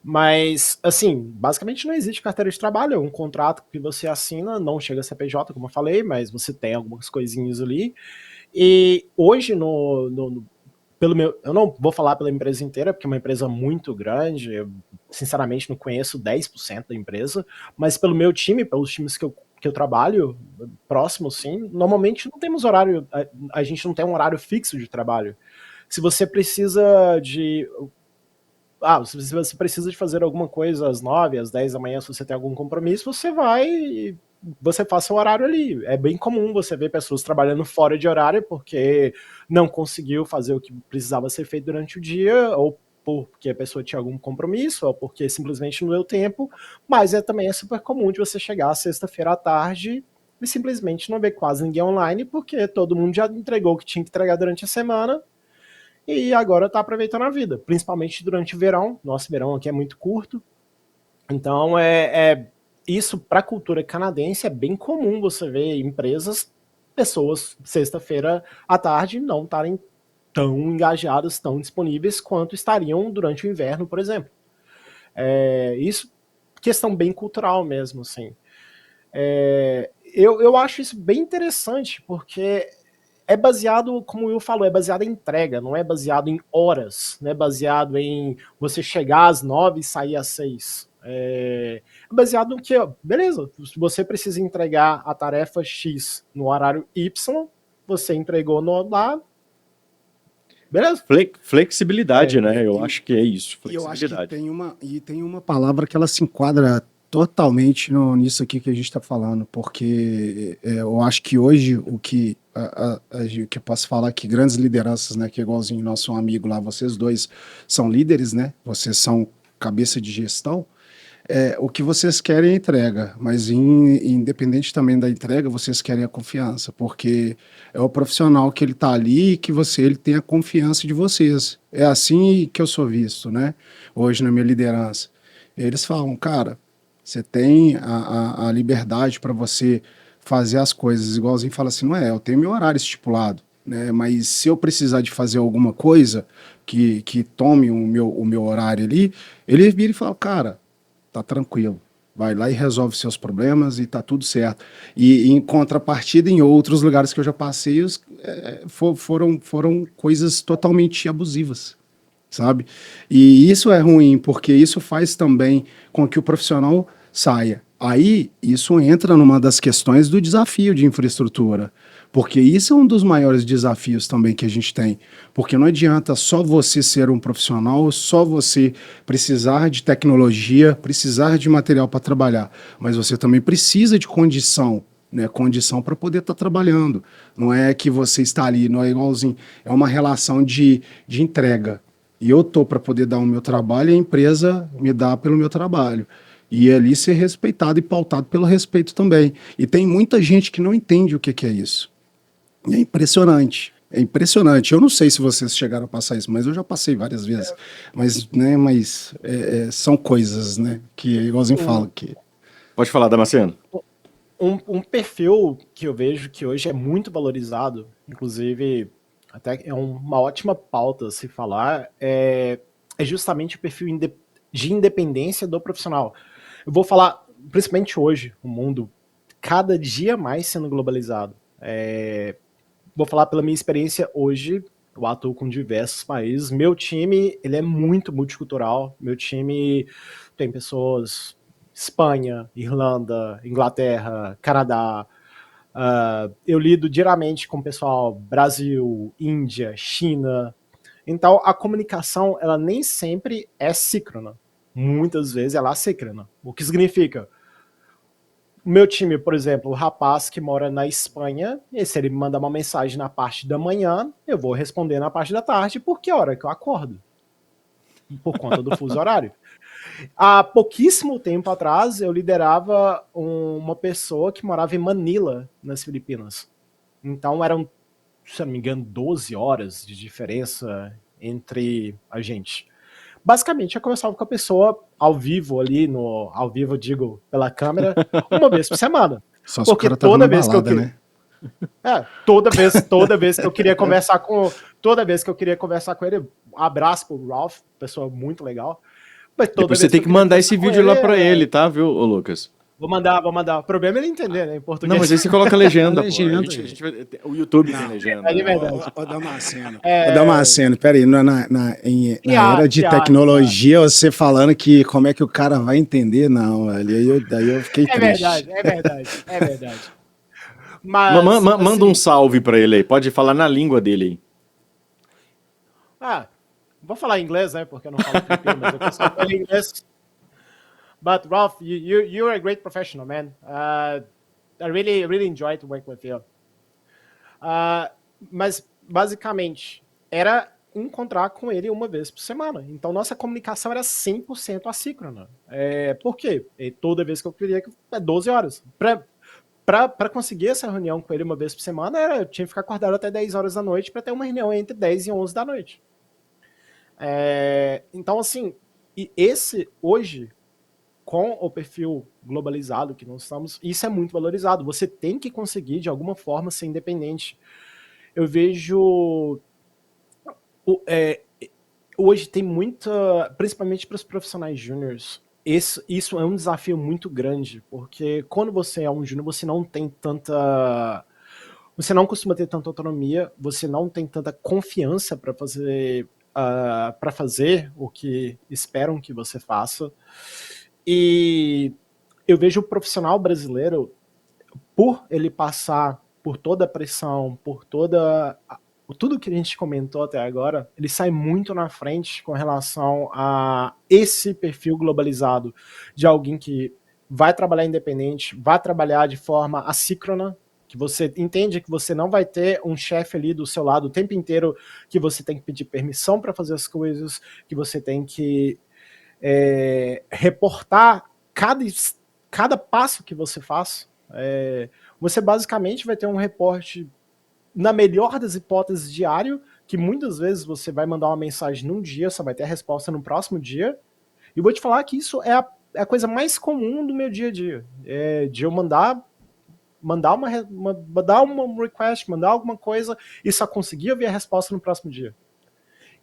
Mas, assim, basicamente não existe carteira de trabalho, é um contrato que você assina, não chega a ser PJ, como eu falei, mas você tem algumas coisinhas ali. E hoje, eu não vou falar pela empresa inteira, porque é uma empresa muito grande, eu sinceramente não conheço 10% da empresa, mas pelo meu time, pelos times que eu trabalho, próximo, sim, normalmente não temos horário, a gente não tem um horário fixo de trabalho. Se você precisa de... se você precisa de fazer alguma coisa às 9, às 10 da manhã, se você tem algum compromisso, você vai e você faz seu horário ali. É bem comum você ver pessoas trabalhando fora de horário porque não conseguiu fazer o que precisava ser feito durante o dia, ou porque a pessoa tinha algum compromisso, ou porque simplesmente não deu tempo, mas também é super comum de você chegar sexta-feira à tarde e simplesmente não ver quase ninguém online, porque todo mundo já entregou o que tinha que entregar durante a semana, e agora tá aproveitando a vida, principalmente durante o verão. Nosso verão aqui é muito curto, então isso para a cultura canadense é bem comum você ver pessoas, sexta-feira à tarde, não estarem tão engajadas, tão disponíveis quanto estariam durante o inverno, por exemplo. Isso questão bem cultural mesmo, assim. Eu acho isso bem interessante, porque é baseado, como o Will falou, é baseado em entrega, não é baseado em horas, não é baseado em você chegar às 9 e sair às 6. É baseado no que, beleza, se você precisa entregar a tarefa X no horário Y, você entregou lá, beleza. Flexibilidade, né? Eu acho que é isso, Eu acho que flexibilidade. tem uma palavra que ela se enquadra totalmente nisso aqui que a gente está falando, porque eu acho que hoje o que que eu posso falar que grandes lideranças, né, que é igualzinho nosso amigo lá, vocês dois são líderes, né? Vocês são cabeça de gestão. O que vocês querem é entrega, mas independente também da entrega, vocês querem a confiança, porque é o profissional que ele está ali e que ele tem a confiança de vocês. É assim que eu sou visto, né? Hoje na minha liderança. Eles falam, cara, você tem a liberdade para você fazer as coisas, igualzinho fala assim, não eu tenho meu horário estipulado, né? Mas se eu precisar de fazer alguma coisa que tome o meu horário ali, ele vira e fala, cara, tá tranquilo. Vai lá e resolve seus problemas e tá tudo certo. E em contrapartida, em outros lugares que eu já passei, foram coisas totalmente abusivas, sabe? E isso é ruim, porque isso faz também com que o profissional saia. Aí, isso entra numa das questões do desafio de infraestrutura, porque isso é um dos maiores desafios também que a gente tem, porque não adianta só você ser um profissional, só você precisar de tecnologia, precisar de material para trabalhar, mas você também precisa de condição, né, condição para poder estar trabalhando. Não é que você está ali, não é igualzinho, é uma relação de entrega. E eu tô para poder dar o meu trabalho e a empresa me dá pelo meu trabalho. E ali ser respeitado e pautado pelo respeito também. E tem muita gente que não entende o que é isso. E é impressionante. É impressionante. Eu não sei se vocês chegaram a passar isso, mas eu já passei várias vezes. Mas, né, são coisas, né, que igualzinho fala que... Pode falar, Damasceno. Um perfil que eu vejo que hoje é muito valorizado, inclusive até é uma ótima pauta a se falar, é justamente o perfil de independência do profissional. Eu vou falar, principalmente hoje, o mundo cada dia mais sendo globalizado. Vou falar pela minha experiência hoje, eu atuo com diversos países. Meu time, ele é muito multicultural. Meu time tem pessoas Espanha, Irlanda, Inglaterra, Canadá, Eu lido diretamente com o pessoal Brasil, Índia, China. Então, a comunicação, ela nem sempre é síncrona. Muitas vezes ela é assíncrona. O que significa? O meu time, por exemplo, o rapaz que mora na Espanha, e se ele me mandar uma mensagem na parte da manhã, eu vou responder na parte da tarde, porque é a hora que eu acordo. Por conta do fuso horário. Há pouquíssimo tempo atrás, eu liderava uma pessoa que morava em Manila, nas Filipinas. Então eram, se eu não me engano, 12 horas de diferença entre a gente. Basicamente, eu conversava com a pessoa ao vivo ali, ao vivo eu digo pela câmera, uma vez por semana. Só se o Porque cara tava toda na vez que eu balada, queria, né? toda vez que eu queria conversar com, ele, um abraço pro Ralph, pessoa muito legal. Mas toda Depois vez você tem eu que queria mandar esse conversar com vídeo lá pra é, ele, tá, viu, ô Lucas? Vou mandar. O problema é ele entender, né, em português. Não, mas aí você coloca a legenda, A pô. legenda, O YouTube tem legenda. É de verdade. Ô, Damasceno, ô, Damasceno, peraí, na Piada, era de tecnologia, você falando que como é que o cara vai entender, não, daí eu fiquei triste. É verdade. Manda assim, um salve pra ele aí, pode falar na língua dele aí. Vou falar em inglês, né, porque eu não falo filipino, mas eu consigo falar em inglês. But Ralph, you're a great professional, man. I really enjoy to work with you. Mas, basicamente, era encontrar com ele uma vez por semana. Então, nossa comunicação era 100% assíncrona. Por quê? Toda vez que eu queria, 12 horas. Para conseguir essa reunião com ele uma vez por semana, eu tinha que ficar acordado até 10 horas da noite para ter uma reunião entre 10 e 11 da noite. Então, assim, hoje, com o perfil globalizado que nós estamos, isso é muito valorizado. Você tem que conseguir, de alguma forma, ser independente. Eu vejo... hoje tem muita... Principalmente para os profissionais júniors, isso é um desafio muito grande, porque quando você é um júnior, você não tem tanta... Você não costuma ter tanta autonomia, você não tem tanta confiança para fazer o que esperam que você faça. E eu vejo o profissional brasileiro, por ele passar por toda a pressão, por tudo que a gente comentou até agora, ele sai muito na frente com relação a esse perfil globalizado de alguém que vai trabalhar independente, vai trabalhar de forma assíncrona, que você entende que você não vai ter um chefe ali do seu lado o tempo inteiro, que você tem que pedir permissão para fazer as coisas, que você tem que reportar cada passo que você faz. Você basicamente vai ter um reporte, na melhor das hipóteses, diário, que muitas vezes você vai mandar uma mensagem num dia, só vai ter a resposta no próximo dia. E vou te falar que isso é a coisa mais comum do meu dia a dia. De eu mandar uma request, mandar alguma coisa e só conseguir ouvir a resposta no próximo dia.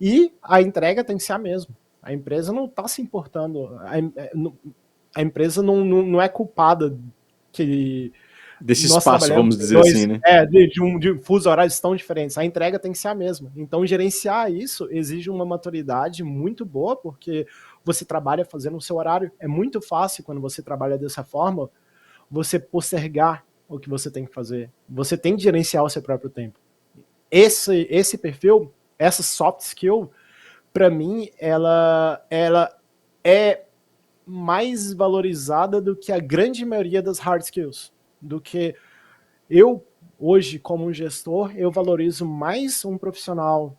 E a entrega tem que ser a mesma. A empresa não está se importando. A empresa não é culpada que desse espaço, vamos dizer assim, né? De fusos horários tão diferentes. A entrega tem que ser a mesma. Então, gerenciar isso exige uma maturidade muito boa, porque você trabalha fazendo o seu horário. É muito fácil, quando você trabalha dessa forma, você postergar o que você tem que fazer. Você tem que gerenciar o seu próprio tempo. Esse perfil, essa soft skill, para mim, ela é mais valorizada do que a grande maioria das hard skills. Do que eu, hoje, como um gestor, eu valorizo mais um profissional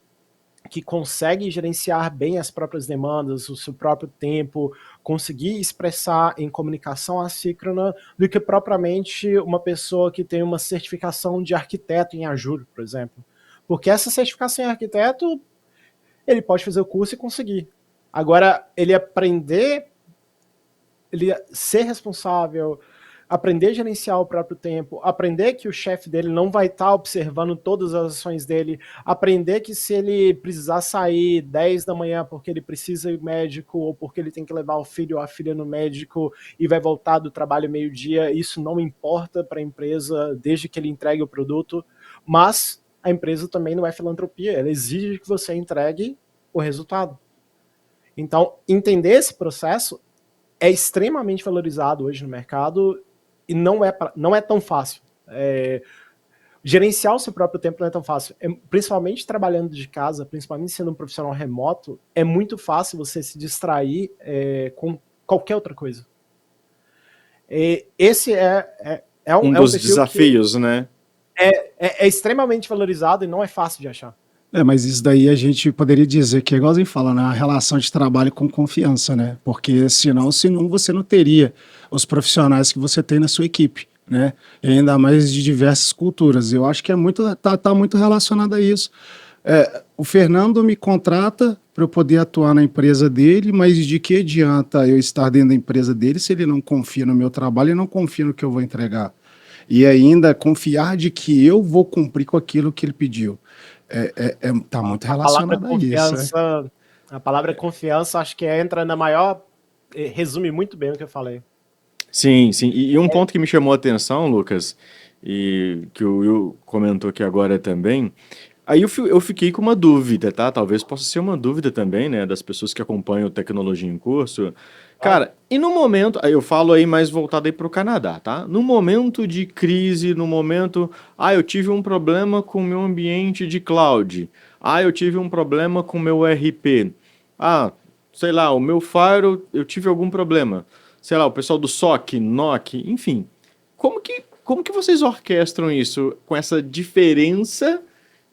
que consegue gerenciar bem as próprias demandas, o seu próprio tempo, conseguir expressar em comunicação assíncrona, do que propriamente uma pessoa que tem uma certificação de arquiteto em Azure, por exemplo. Porque essa certificação em arquiteto, ele pode fazer o curso e conseguir. Agora, ele ser responsável, aprender a gerenciar o próprio tempo, aprender que o chefe dele não vai estar observando todas as ações dele, aprender que se ele precisar sair 10 da manhã porque ele precisa ir ao médico ou porque ele tem que levar o filho ou a filha no médico e vai voltar do trabalho meio-dia, isso não importa para a empresa desde que ele entregue o produto, mas a empresa também não é filantropia, ela exige que você entregue o resultado. Então, entender esse processo é extremamente valorizado hoje no mercado e não é tão fácil. Gerenciar o seu próprio tempo não é tão fácil. Principalmente trabalhando de casa, principalmente sendo um profissional remoto, é muito fácil você se distrair com qualquer outra coisa. Esse é um dos desafios, né? É extremamente valorizado e não é fácil de achar. Mas isso daí a gente poderia dizer que é igualzinho fala, né? A relação de trabalho com confiança, né? Porque senão você não teria os profissionais que você tem na sua equipe, né? E ainda mais de diversas culturas. Eu acho que tá muito relacionado a isso. O Fernando me contrata para eu poder atuar na empresa dele, mas de que adianta eu estar dentro da empresa dele se ele não confia no meu trabalho e não confia no que eu vou entregar? E ainda confiar de que eu vou cumprir com aquilo que ele pediu. Tá muito relacionado a isso. A palavra confiança acho que entra na maior... Resume muito bem o que eu falei. Sim, sim. E um ponto que me chamou a atenção, Lucas, e que o Will comentou aqui agora também, aí eu fiquei com uma dúvida, tá? Talvez possa ser uma dúvida também, né, das pessoas que acompanham Tecnologia em Curso. Cara, e no momento, aí eu falo aí mais voltado aí para o Canadá, tá? No momento de crise, no momento, eu tive um problema com o meu ambiente de cloud. Eu tive um problema com o meu RP. Sei lá, o meu firewall, eu tive algum problema. Sei lá, o pessoal do SOC, NOC, enfim. Como que vocês orquestram isso com essa diferença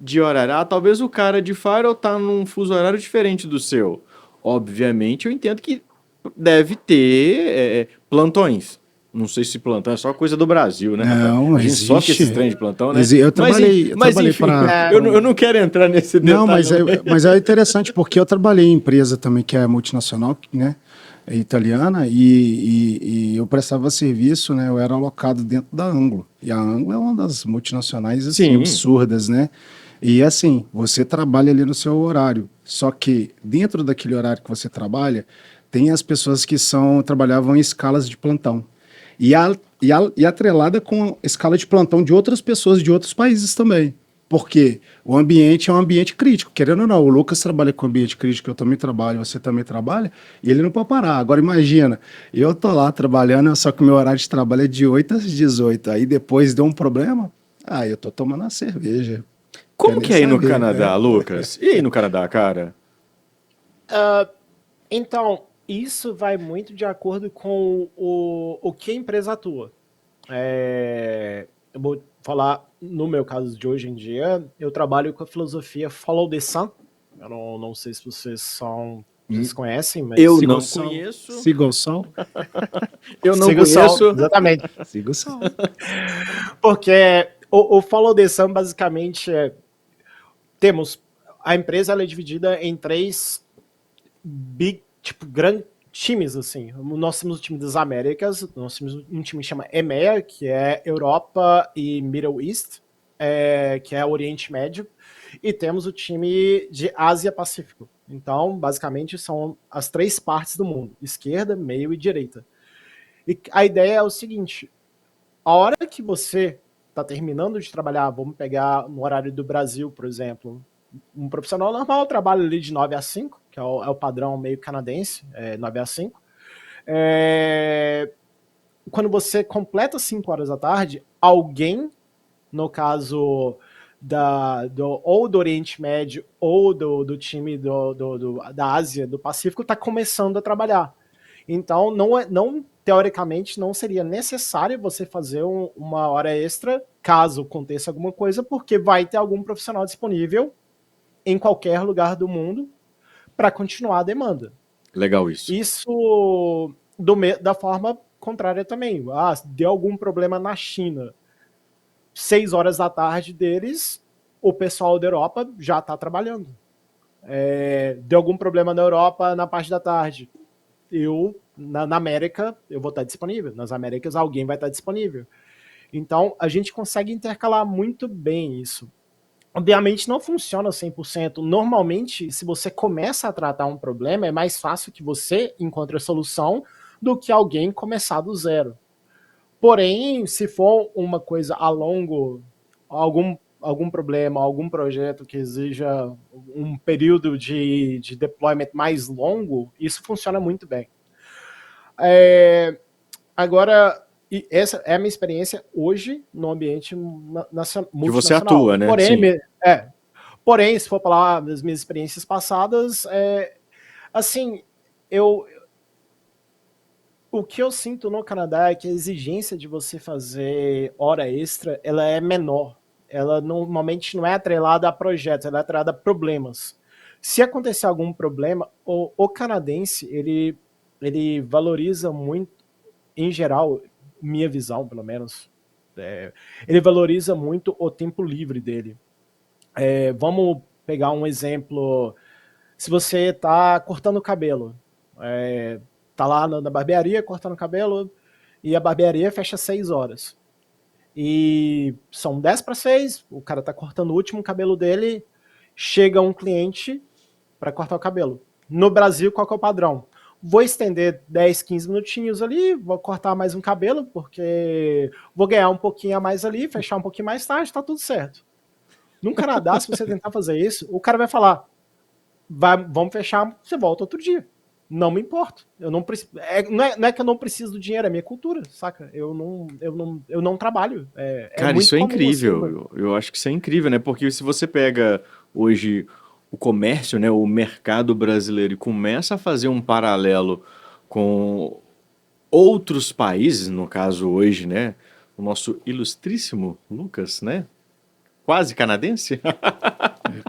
de horário? Talvez o cara de firewall tá num fuso horário diferente do seu. Obviamente, eu entendo que deve ter plantões. Não sei se plantão é só coisa do Brasil, né? Não, a gente existe. sofre esses trem de plantão, né? Eu trabalhei enfim, para... eu não quero entrar nesse detalhe. Não, mas é interessante porque eu trabalhei em empresa também que é multinacional, né? É italiana, e eu prestava serviço, né? Eu era alocado dentro da Anglo. E a Anglo é uma das multinacionais assim, absurdas, né? E assim, você trabalha ali no seu horário. Só que dentro daquele horário que você trabalha, tem as pessoas que trabalhavam em escalas de plantão. E atrelada com escala de plantão de outras pessoas de outros países também. Porque o ambiente é um ambiente crítico, querendo ou não. O Lucas trabalha com ambiente crítico, eu também trabalho, você também trabalha, e ele não pode parar. Agora imagina, eu tô lá trabalhando, só que o meu horário de trabalho é de 8 às 18. Aí depois deu um problema, eu tô tomando uma cerveja. Como que é aí no Canadá, Lucas? E aí no Canadá, cara? Então, isso vai muito de acordo com o que a empresa atua. Eu vou falar, no meu caso de hoje em dia, eu trabalho com a filosofia Follow the Sun. Eu não sei se vocês conhecem, mas... Eu não conheço. Siga o sol. Eu não conheço. Exatamente. Siga o sol. Porque o Follow the Sun, basicamente, a empresa ela é dividida em 3 grandes times, assim. Nós temos o time das Américas, nós temos um time que chama EMEA, que é Europa e Middle East, que é Oriente Médio, e temos o time de Ásia-Pacífico. Então, basicamente, são as 3 partes do mundo, esquerda, meio e direita. E a ideia é o seguinte, a hora que você está terminando de trabalhar, vamos pegar no horário do Brasil, por exemplo, um profissional normal trabalha ali de 9 a 5, que é o padrão meio canadense, 9 a 5. Quando você completa 5 horas da tarde, alguém, no caso ou do Oriente Médio ou do time da Ásia, do Pacífico, está começando a trabalhar. Então, teoricamente, não seria necessário você fazer uma hora extra, caso aconteça alguma coisa, porque vai ter algum profissional disponível em qualquer lugar do mundo para continuar a demanda. Legal isso. Isso da forma contrária também. Deu algum problema na China. 6 horas da tarde deles, o pessoal da Europa já está trabalhando. Deu algum problema na Europa na parte da tarde. Na América, eu vou estar disponível. Nas Américas, alguém vai estar disponível. Então, a gente consegue intercalar muito bem isso. Obviamente não funciona 100%. Normalmente, se você começa a tratar um problema, é mais fácil que você encontre a solução do que alguém começar do zero. Porém, se for uma coisa a longo, algum problema, algum projeto que exija um período de deployment mais longo, isso funciona muito bem. Agora, E essa é a minha experiência hoje no ambiente multinacional. Que você atua, né? Porém, se for falar das minhas experiências passadas, assim, o que eu sinto no Canadá é que a exigência de você fazer hora extra, ela é menor. Ela normalmente não é atrelada a projetos, ela é atrelada a problemas. Se acontecer algum problema, o canadense, ele valoriza muito, em geral, minha visão, pelo menos, ele valoriza muito o tempo livre dele. Vamos pegar um exemplo. Se você está cortando o cabelo, tá lá na barbearia cortando o cabelo e a barbearia fecha 6 horas. E são 10 para 6, o cara tá cortando o último cabelo dele, chega um cliente para cortar o cabelo. No Brasil, qual que é o padrão? Vou estender 10, 15 minutinhos ali, vou cortar mais um cabelo, porque vou ganhar um pouquinho a mais ali, fechar um pouquinho mais tarde, tá tudo certo. No Canadá, se você tentar fazer isso, o cara vai falar, vamos fechar, você volta outro dia. Não me importo. Eu não preciso. Não é que eu não preciso do dinheiro, é minha cultura, saca? Eu não trabalho. Cara, muito isso é comum incrível. assim, Eu acho que isso é incrível, né? Porque se você pega hoje o comércio, né, o mercado brasileiro e começa a fazer um paralelo com outros países, no caso hoje, né? O nosso ilustríssimo Lucas, né? Quase canadense.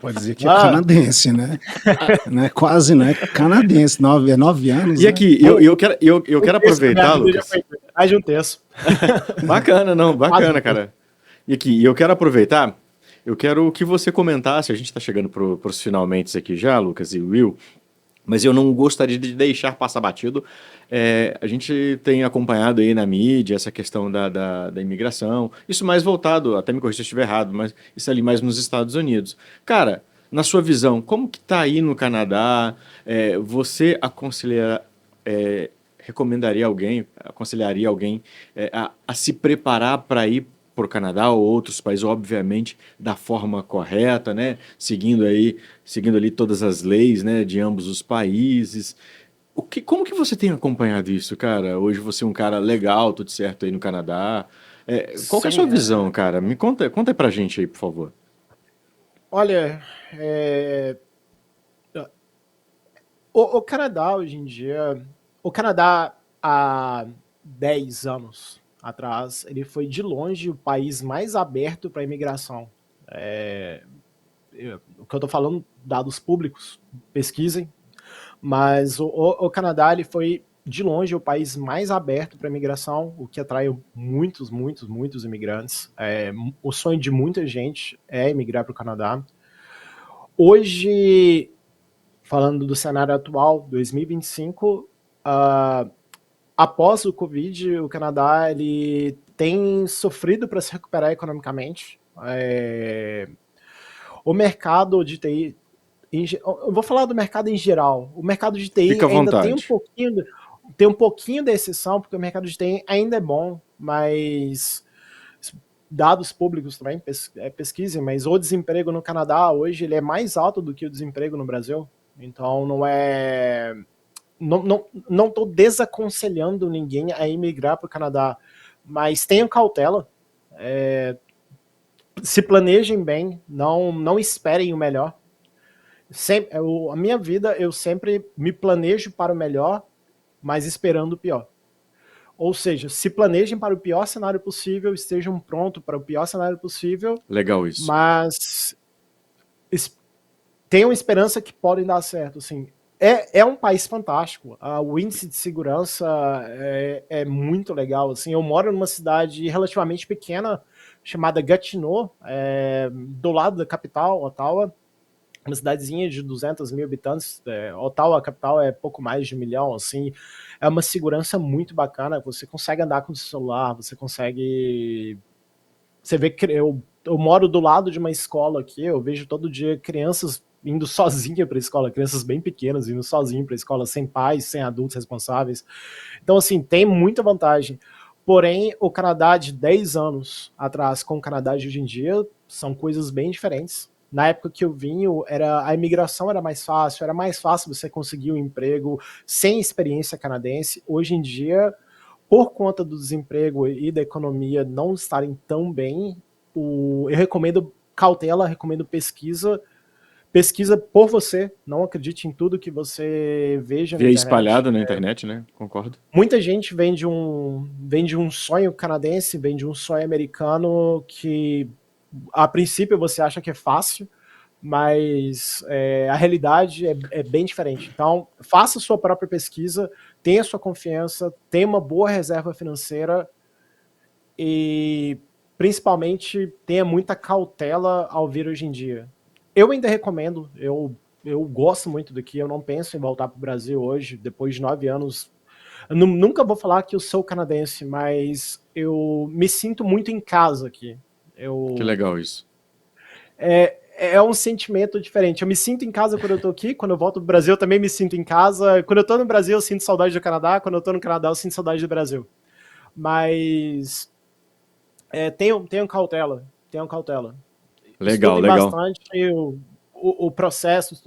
Pode dizer que é canadense, né? Não é quase, não é canadense. 9 anos. E aqui, eu quero aproveitar, Lucas. Mais de um terço. Bacana, não, bacana, Quase. cara. E aqui, eu quero aproveitar, eu quero que você comentasse, a gente está chegando para os finalmente aqui já, Lucas e Will, mas eu não gostaria de deixar passar batido. A gente tem acompanhado aí na mídia essa questão da imigração, isso mais voltado, até me corrija se eu estiver errado, mas isso ali mais nos Estados Unidos. Cara, na sua visão, como que tá aí no Canadá? Você recomendaria alguém, aconselharia alguém a se preparar para ir para o Canadá ou outros países, obviamente, da forma correta, né? Seguindo ali todas as leis, né, de ambos os países. Como que você tem acompanhado isso, cara? Hoje você é um cara legal, tudo certo aí no Canadá. Qual que é a sua visão, cara? Me conta aí pra gente aí, por favor. Olha, o Canadá hoje em dia, o Canadá há 10 anos atrás, ele foi de longe o país mais aberto para a imigração. O que eu estou falando, dados públicos, pesquisem, mas o Canadá ele foi de longe o país mais aberto para a imigração, o que atraiu muitos, muitos, muitos imigrantes. O sonho de muita gente é emigrar para o Canadá. Hoje, falando do cenário atual, 2025, após o Covid, o Canadá ele tem sofrido para se recuperar economicamente. O mercado de TI, eu vou falar do mercado em geral. O mercado de TI Fica à ainda vontade. tem um pouquinho de exceção, porque o mercado de TI ainda é bom, mas dados públicos também, pesquisem, mas o desemprego no Canadá hoje ele é mais alto do que o desemprego no Brasil. Então não estou desaconselhando ninguém a emigrar para o Canadá, mas tenham cautela, se planejem bem, não esperem o melhor. A minha vida, eu sempre me planejo para o melhor, mas esperando o pior. Ou seja, se planejem para o pior cenário possível, estejam prontos para o pior cenário possível. Legal isso. Mas tenham esperança que podem dar certo. Assim, é um país fantástico. O índice de segurança é muito legal. Assim, eu moro numa cidade relativamente pequena, chamada Gatineau, do lado da capital, Ottawa. Uma cidadezinha de 200 mil habitantes. Ottawa, a capital, é pouco mais de 1 milhão. Assim, é uma segurança muito bacana. Você consegue andar com o celular, você consegue... Você vê que eu moro do lado de uma escola aqui, eu vejo todo dia crianças indo sozinha para a escola, crianças bem pequenas indo sozinhas para a escola, sem pais, sem adultos responsáveis. Então, assim, tem muita vantagem. Porém, o Canadá de 10 anos atrás com o Canadá de hoje em dia são coisas bem diferentes. Na época que eu vim, a imigração era mais fácil você conseguir um emprego sem experiência canadense. Hoje em dia, por conta do desemprego e da economia não estarem tão bem, eu recomendo cautela, recomendo pesquisa. Pesquisa por você, não acredite em tudo que você veja na Vê internet. espalhado na internet, né? Concordo. Muita gente vem de um sonho canadense, vem de um sonho americano que a princípio você acha que é fácil, mas a realidade é bem diferente. Então, faça sua própria pesquisa, tenha sua confiança, tenha uma boa reserva financeira e, principalmente, tenha muita cautela ao vir hoje em dia. Eu ainda recomendo, eu gosto muito daqui, eu não penso em voltar para o Brasil hoje, depois de 9 anos. Eu nunca vou falar que eu sou canadense, mas eu me sinto muito em casa aqui. Que legal isso. É um sentimento diferente. Eu me sinto em casa quando eu tô aqui, quando eu volto pro Brasil eu também me sinto em casa. Quando eu tô no Brasil eu sinto saudade do Canadá, quando eu tô no Canadá eu sinto saudade do Brasil. Mas tenham cautela, Legal, estudem legal. bastante o processo,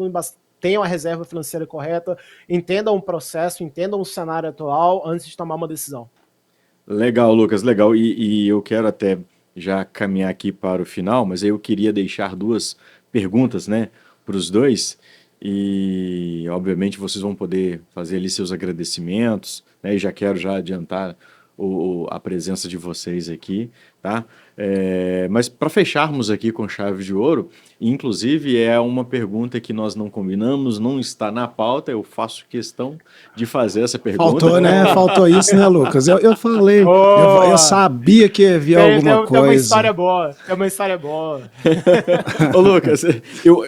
tenham a reserva financeira correta, entendam o processo, entendam o cenário atual antes de tomar uma decisão. Legal, Lucas, legal. E eu quero até já caminhar aqui para o final, mas eu queria deixar 2 perguntas, né, para os dois. E, obviamente, vocês vão poder fazer ali seus agradecimentos, né, e já quero já adiantar a presença de vocês aqui, tá? Mas para fecharmos aqui com chave de ouro, inclusive é uma pergunta que nós não combinamos, não está na pauta, eu faço questão de fazer essa pergunta. Faltou, né? Faltou isso, né, Lucas? Eu falei, eu sabia que havia alguma coisa. Tem uma história boa. Ô, Lucas,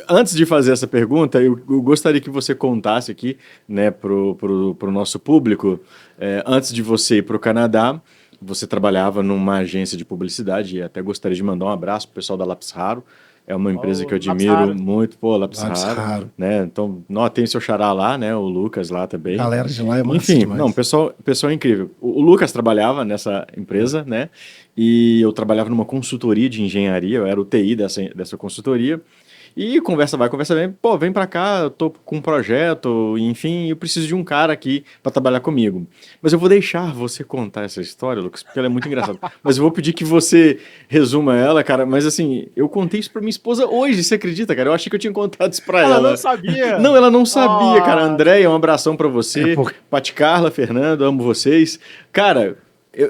antes de fazer essa pergunta, eu gostaria que você contasse aqui, né, pro nosso público, antes de você ir para o Canadá, você trabalhava numa agência de publicidade e até gostaria de mandar um abraço pro pessoal da Lápis Raro. É uma empresa que eu admiro muito, Lápis Raro, né? Então, tem seu xará lá, né? O Lucas lá também. A galera de lá é massa Enfim, demais. não, pessoal é incrível. O Lucas trabalhava nessa empresa, né? E eu trabalhava numa consultoria de engenharia, eu era o TI dessa consultoria. E conversa vai, conversa vem, pô, vem pra cá, eu tô com um projeto, enfim, eu preciso de um cara aqui pra trabalhar comigo. Mas eu vou deixar você contar essa história, Lucas, porque ela é muito engraçada. Mas eu vou pedir que você resuma ela, cara, mas assim, eu contei isso pra minha esposa hoje, você acredita, cara? Eu achei que eu tinha contado isso pra ela. Ela não sabia. Não, ela não sabia, cara. Andréia, um abração pra você. Pati Carla, Fernando, amo vocês. Cara,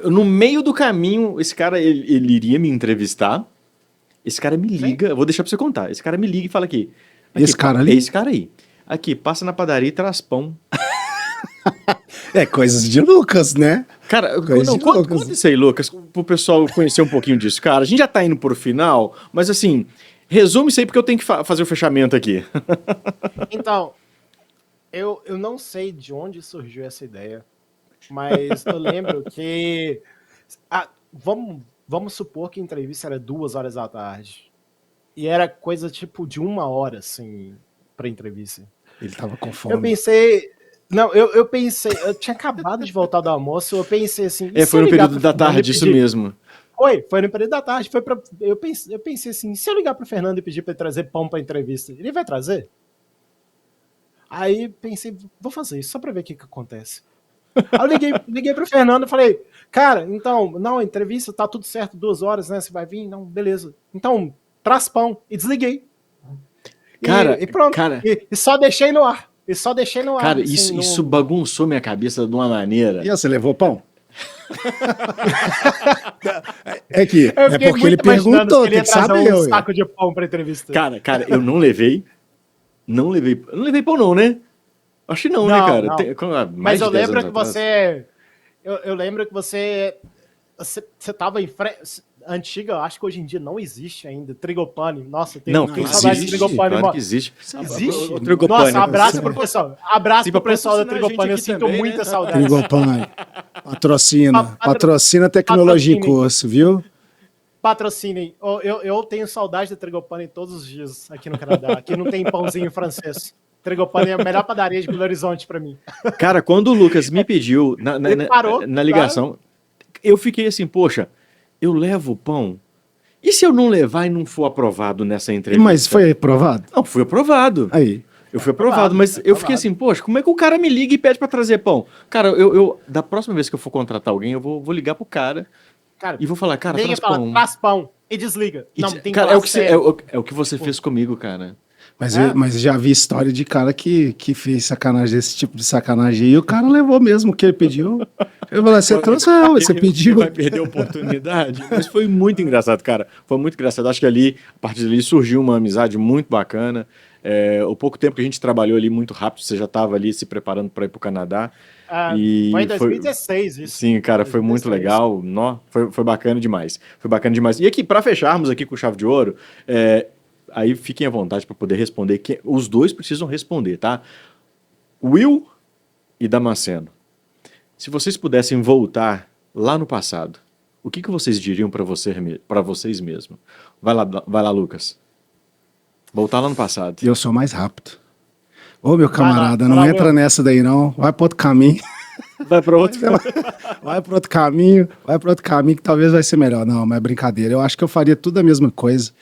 no meio do caminho, esse cara, ele iria me entrevistar. Esse cara me liga, eu vou deixar pra você contar. Esse cara me liga e fala aqui. Esse cara ali? Esse cara aí. Aqui, passa na padaria e traz pão. Coisas de Lucas, né? Cara, conta isso aí, Lucas, pro pessoal conhecer um pouquinho disso. Cara, a gente já tá indo pro final, mas assim, resume isso aí porque eu tenho que fazer o fechamento aqui. Então, eu não sei de onde surgiu essa ideia, mas eu lembro que... Vamos supor que a entrevista era 2 horas da tarde. E era coisa tipo de 1 hora, assim, pra entrevista. Ele tava com fome. Eu pensei... Não, eu pensei... Eu tinha acabado de voltar do almoço, eu pensei assim... Foi no período da tarde, isso mesmo. Foi no período da tarde. Eu pensei assim, se eu ligar pro Fernando e pedir pra ele trazer pão pra entrevista, ele vai trazer? Aí pensei, vou fazer isso, só pra ver o que acontece. Aí eu liguei pro Fernando e falei, cara, então, não, a entrevista tá tudo certo, 2 horas, né? Você vai vir? Não, beleza. Então, traz pão. E desliguei. Cara, e pronto. Cara, e só deixei no ar. Cara, assim, isso bagunçou minha cabeça de uma maneira. E você levou pão? É porque ele perguntou, tem que saber. Um saco de pão pra entrevista. Cara, eu não levei. Não levei pão não, né? Acho que não, né, cara? Não. Mas eu lembro que você... Eu lembro que você tava em frente... Antiga, acho que hoje em dia não existe ainda. Trigopane. Nossa, tem saudade de Trigopane. Claro que existe. Existe? O Trigopane. Nossa, abraço pro pessoal. Abraço pro pessoal da Trigopane. Eu sinto também, muita né? saudade. Trigopane. Patrocina tecnologia em curso, viu? Patrocinem. Eu tenho saudade da Trigopane todos os dias aqui no Canadá. Aqui não tem pãozinho francês. Trigopane é a melhor padaria de Belo Horizonte pra mim. Cara, quando o Lucas me pediu na ligação, eu fiquei assim, poxa, eu levo o pão? E se eu não levar e não for aprovado nessa entrevista? Mas foi aprovado? Não, fui aprovado. Aí. Eu fui aprovado, mas eu fiquei assim, poxa, como é que o cara me liga e pede pra trazer pão? Cara, da próxima vez que eu for contratar alguém, eu vou ligar pro cara Cara, e vou falar, cara, liga e traz fala, pão. traz pão e desliga. E Não, tem que cara, falar sério. é o que você fez comigo, cara. Mas já vi história de cara que fez sacanagem, esse tipo de sacanagem aí, e o cara levou mesmo o que ele pediu. Eu falei, você trouxe, você pediu. Vai perder a oportunidade. Mas foi muito engraçado, cara. Foi muito engraçado. Acho que ali, a partir dali, surgiu uma amizade muito bacana. O pouco tempo que a gente trabalhou ali muito rápido, você já estava ali se preparando para ir para o Canadá. Foi em 2016 isso. Sim, cara, foi muito legal. Foi bacana demais. Foi bacana demais. E aqui, para fecharmos aqui com chave de ouro, aí fiquem à vontade para poder responder. Os dois precisam responder, tá? Will e Damasceno. Se vocês pudessem voltar lá no passado, o que vocês diriam para vocês mesmos? Vai lá, Lucas. Voltar lá no passado. Eu sou mais rápido. Ô, meu camarada, vai lá, não entra nessa daí não. Vai para outro caminho. Vai para outro. Vai para outro caminho. Vai para outro caminho que talvez vai ser melhor. Não, mas é brincadeira. Eu acho que eu faria tudo a mesma coisa,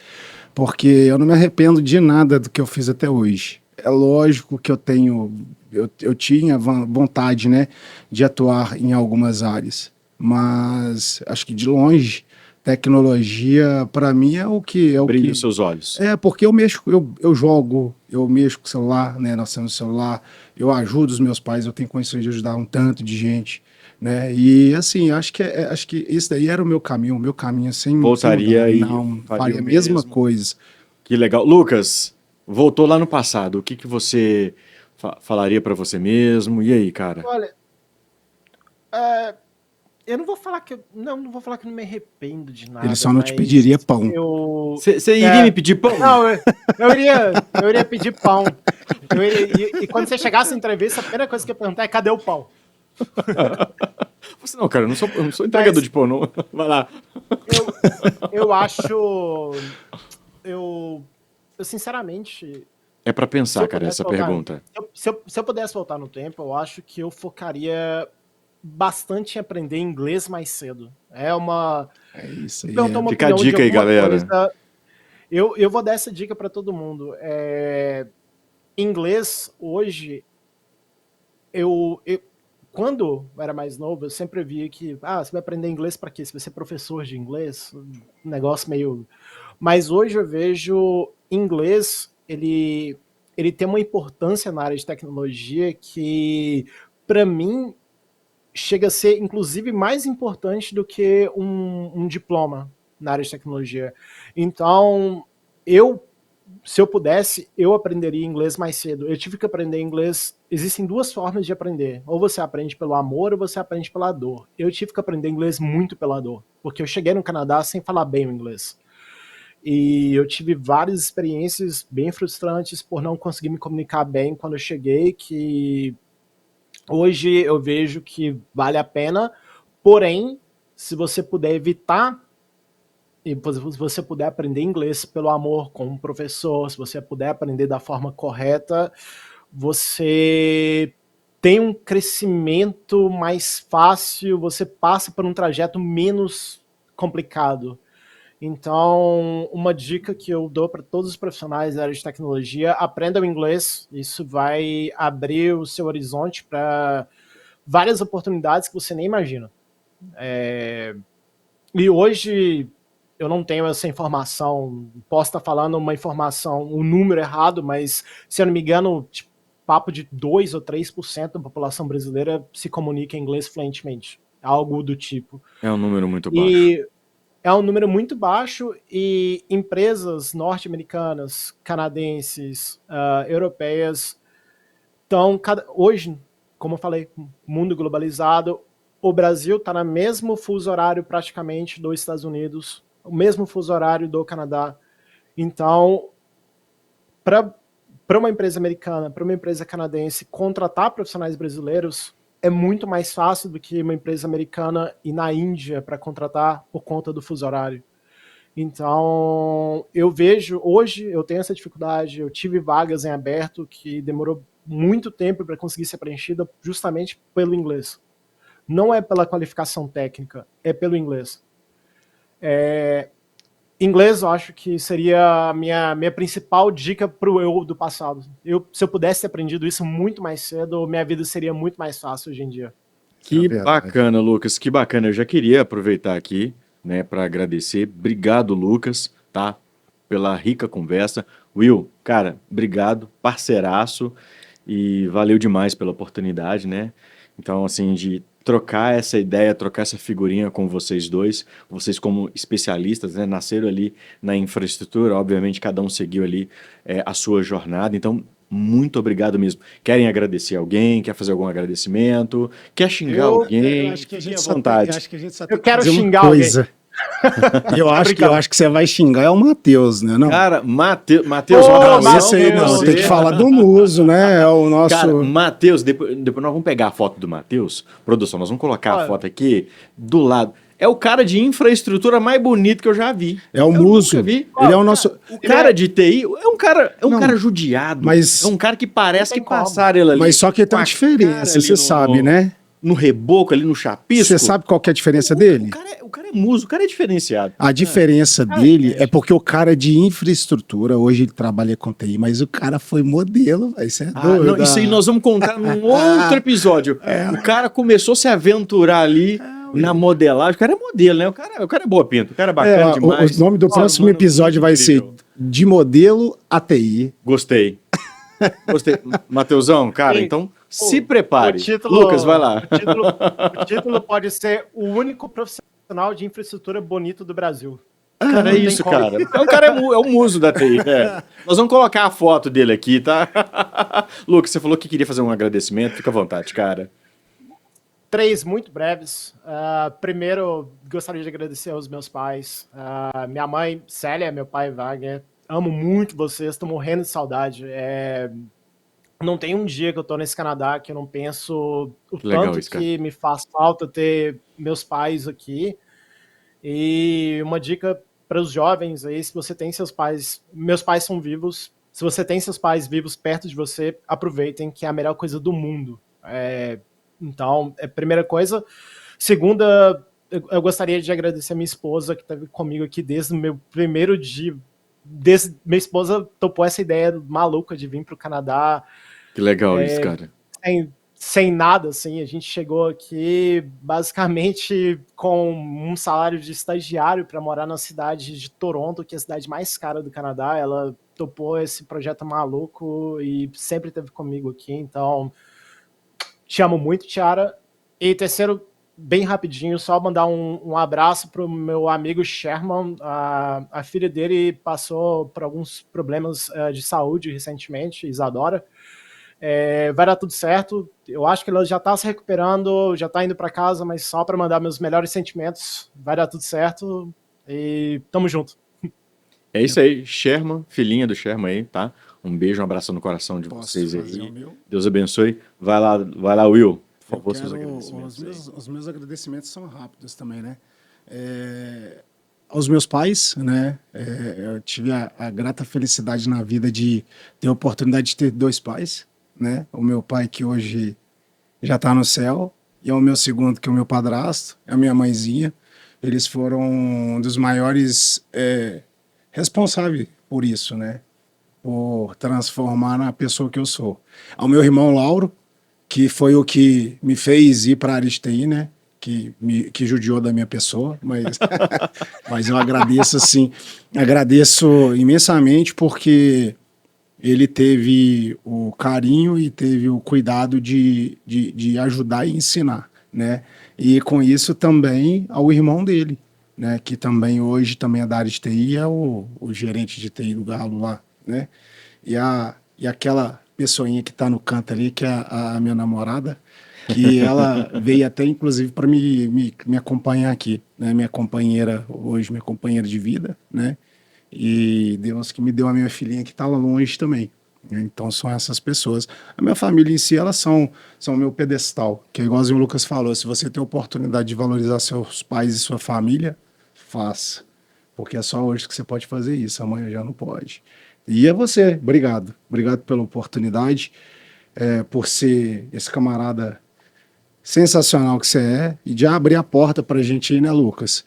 porque eu não me arrependo de nada do que eu fiz até hoje. É lógico que eu tinha vontade, né, de atuar em algumas áreas, mas acho que de longe tecnologia para mim é o que Brilha os seus olhos. Porque eu jogo, eu mexo com o celular, né, nós temos celular, eu ajudo os meus pais, eu tenho condições de ajudar um tanto de gente, né? E assim, acho que esse daí era o meu caminho sem voltaria sem e não faria a mesma coisa. Que legal. Lucas, voltou lá no passado. O que você falaria para você mesmo? E aí, cara? Olha, eu não vou falar que não vou falar que não me arrependo de nada. Ele só não te pediria pão. Você iria me pedir pão? Não, eu iria pedir pão. E quando você chegasse na entrevista, a primeira coisa que eu ia perguntar é cadê o pão? Você não, cara, eu não sou entregador de pão, não. Vai lá. Eu acho. Eu sinceramente. É para pensar, cara, essa pergunta. Se eu pudesse voltar no tempo, eu acho que eu focaria bastante em aprender inglês mais cedo. É isso aí. Fica a dica aí, galera. Eu vou dar essa dica para todo mundo. Inglês, hoje, quando eu era mais novo, eu sempre via que você vai aprender inglês para quê? Você vai ser professor de inglês? Um negócio meio... Mas hoje eu vejo inglês, ele tem uma importância na área de tecnologia que, para mim, chega a ser, inclusive, mais importante do que um diploma na área de tecnologia. Então, se eu pudesse, eu aprenderia inglês mais cedo. Eu tive que aprender inglês. Existem duas formas de aprender. Ou você aprende pelo amor, ou você aprende pela dor. Eu tive que aprender inglês muito pela dor, porque eu cheguei no Canadá sem falar bem o inglês. E eu tive várias experiências bem frustrantes por não conseguir me comunicar bem quando eu cheguei, que hoje eu vejo que vale a pena, porém, se você puder evitar, e se você puder aprender inglês pelo amor com um professor, se você puder aprender da forma correta, você tem um crescimento mais fácil, você passa por um trajeto menos complicado. Então, uma dica que eu dou para todos os profissionais da área de tecnologia: aprenda o inglês. Isso vai abrir o seu horizonte para várias oportunidades que você nem imagina. E hoje eu não tenho essa informação, posso estar falando uma informação, um número errado, mas, se eu não me engano, papo de 2 ou 3% da população brasileira se comunica em inglês fluentemente. Algo do tipo. É um número muito baixo. É um número muito baixo, e empresas norte-americanas, canadenses, europeias estão, hoje, como eu falei, mundo globalizado, o Brasil está no mesmo fuso horário praticamente dos Estados Unidos, o mesmo fuso horário do Canadá. Então, para uma empresa americana, para uma empresa canadense, contratar profissionais brasileiros é muito mais fácil do que uma empresa americana ir na Índia para contratar por conta do fuso horário. Então, eu vejo, hoje eu tenho essa dificuldade, eu tive vagas em aberto que demorou muito tempo para conseguir ser preenchida justamente pelo inglês. Não é pela qualificação técnica, é pelo inglês. Inglês, eu acho que seria a minha principal dica pro eu do passado. Se eu pudesse ter aprendido isso muito mais cedo, minha vida seria muito mais fácil hoje em dia. Que verdade. bacana, Lucas, que bacana. Eu já queria aproveitar aqui, né, para agradecer. Obrigado, Lucas, tá? Pela rica conversa. Will, cara, obrigado, parceiraço, e valeu demais pela oportunidade, né? Então, assim, de trocar essa ideia, trocar essa figurinha com vocês dois, vocês como especialistas, né, nasceram ali na infraestrutura, obviamente cada um seguiu ali a sua jornada, então muito obrigado mesmo. Querem agradecer alguém? Quer fazer algum agradecimento? Quer xingar Eu alguém? acho que a Fique gente à só tem, vontade. eu acho que a gente só Eu tem que quero fazer uma xingar coisa. Eu Obrigado. acho que você vai xingar é o Matheus, né? Não. Matheus, Ô, um Não, abração esse aí pra não, você. tem que falar do Muso, né? É o nosso. Cara, Matheus, depois nós vamos pegar a foto do Matheus. Produção, nós vamos colocar a Olha. foto aqui do lado. É o cara de infraestrutura mais bonito que eu já vi. É o Eu Muso. nunca vi. Ele é o nosso. O cara de TI é um Não, cara judiado. mas- É um cara que parece Não tem que como. passaram ele ali. Mas só que tem com uma a diferença, cara ali você sabe, né? No reboco, ali no chapisco. Você sabe qual que é a diferença dele? O cara é muso, o cara é diferenciado. A diferença dele é porque o cara é de infraestrutura, hoje ele trabalha com TI, mas o cara foi modelo, velho. Você é doido. Não, isso aí nós vamos contar num outro episódio. O cara começou a se aventurar ali na modelagem. O cara é modelo, né? O cara é boa pinta, o cara é bacana demais. O nome do Ó, próximo mano, episódio vai ser incrível. De Modelo a TI. Gostei. Gostei. Mateusão, cara, Sim. então se prepare. Lucas, vai lá. O título pode ser o único profissional de infraestrutura bonito do Brasil. Cara, Não é tem isso, como. cara. O cara é o muso da TI. Nós vamos colocar a foto dele aqui, tá? Lucas, você falou que queria fazer um agradecimento. Fica à vontade, cara. 3 muito breves. Primeiro, gostaria de agradecer aos meus pais. Minha mãe, Célia, meu pai, Wagner. Amo muito vocês, estou morrendo de saudade. Não tem um dia que eu tô nesse Canadá que eu não penso o Legal tanto isso, cara. que me faz falta ter meus pais aqui. E uma dica para os jovens aí, se você tem seus pais, meus pais são vivos, se você tem seus pais vivos perto de você, aproveitem, que é a melhor coisa do mundo. Então, é a primeira coisa. Segunda, eu gostaria de agradecer a minha esposa, que esteve comigo aqui desde o meu primeiro dia. Minha esposa topou essa ideia maluca de vir para o Canadá. Que legal isso, cara. Sem nada, assim, a gente chegou aqui basicamente com um salário de estagiário para morar na cidade de Toronto, que é a cidade mais cara do Canadá. Ela topou esse projeto maluco e sempre esteve comigo aqui, então te amo muito, Tiara. E terceiro, bem rapidinho, só mandar um abraço pro meu amigo Sherman. A filha dele passou por alguns problemas de saúde recentemente, Isadora. Vai dar tudo certo. Eu acho que ela já tá se recuperando, já tá indo para casa, mas só para mandar meus melhores sentimentos. Vai dar tudo certo e tamo junto. É isso aí, Sherman, filhinha do Sherman aí, tá? Um beijo, um abraço no coração de vocês fazer aí. o meu? Deus abençoe. Vai lá, Will. Por favor, Eu seus quero- agradecimentos aí. os meus agradecimentos são rápidos também, né? Aos meus pais, né? Eu tive a grata felicidade na vida de ter a oportunidade de ter 2 pais, né? O meu pai que hoje já está no céu e é o meu segundo, que é o meu padrasto, é a minha mãezinha. Eles foram um dos maiores responsáveis por isso, né? Por transformar na pessoa que eu sou. Ao meu irmão Lauro, que foi o que me fez ir para a área de TI, né? Que judiou da minha pessoa, mas eu agradeço, assim, agradeço imensamente porque ele teve o carinho e teve o cuidado de ajudar e ensinar, né? E com isso também ao irmão dele, né? Que também hoje também é da área de TI, é o gerente de TI do Galo lá, né? E aquela pessoinha que está no canto ali, que é a minha namorada, que ela veio até inclusive para me acompanhar aqui, né? Minha companheira hoje, minha companheira de vida, né? E Deus que me deu a minha filhinha que está lá longe também. Então são essas pessoas. A minha família em si, elas são o meu pedestal, que é igualzinho o Lucas falou, se você tem a oportunidade de valorizar seus pais e sua família, faça. Porque é só hoje que você pode fazer isso, amanhã já não pode. E é você, obrigado. Obrigado pela oportunidade, por ser esse camarada sensacional que você é, e de abrir a porta pra gente aí, né, Lucas?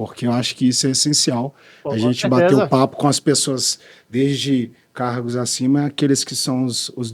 porque eu acho que isso é essencial. Pô, A com gente certeza. bater o papo com as pessoas, desde cargos acima, aqueles que são os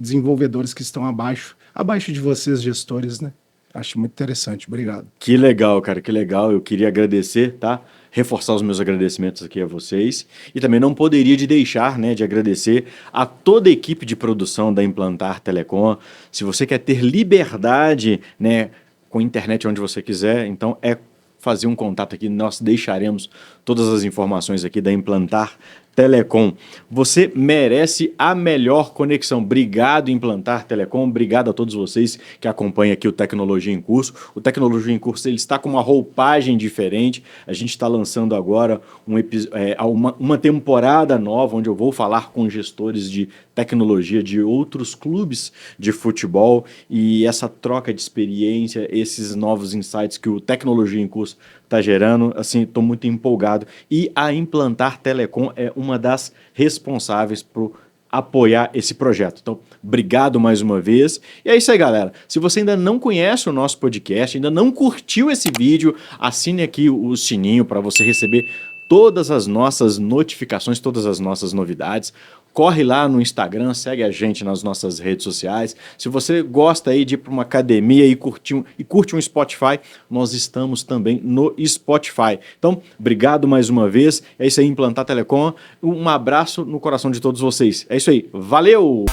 desenvolvedores que estão abaixo de vocês, gestores, né? Acho muito interessante. Obrigado. Que legal, cara, que legal. Eu queria agradecer, tá? Reforçar os meus agradecimentos aqui a vocês. E também não poderia de deixar, né, de agradecer a toda a equipe de produção da Implantar Telecom. Se você quer ter liberdade, né, com internet onde você quiser, então é fazer um contato aqui. Nós deixaremos todas as informações aqui da Implantar Telecom. Você merece a melhor conexão. Obrigado, Implantar Telecom. Obrigado a todos vocês que acompanham aqui o Tecnologia em Curso. O Tecnologia em Curso ele está com uma roupagem diferente. A gente está lançando agora uma temporada nova, onde eu vou falar com gestores de tecnologia de outros clubes de futebol, e essa troca de experiência, esses novos insights que o Tecnologia em Curso está gerando, assim, estou muito empolgado. E a Implantar Telecom é uma das responsáveis por apoiar esse projeto. Então, obrigado mais uma vez. E é isso aí, galera. Se você ainda não conhece o nosso podcast, ainda não curtiu esse vídeo, assine aqui o sininho para você receber todas as nossas notificações, todas as nossas novidades. Corre lá no Instagram, segue a gente nas nossas redes sociais. Se você gosta aí de ir para uma academia e curte um Spotify, nós estamos também no Spotify. Então, obrigado mais uma vez. É isso aí, Implantar Telecom. Um abraço no coração de todos vocês. É isso aí. Valeu!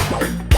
Bye.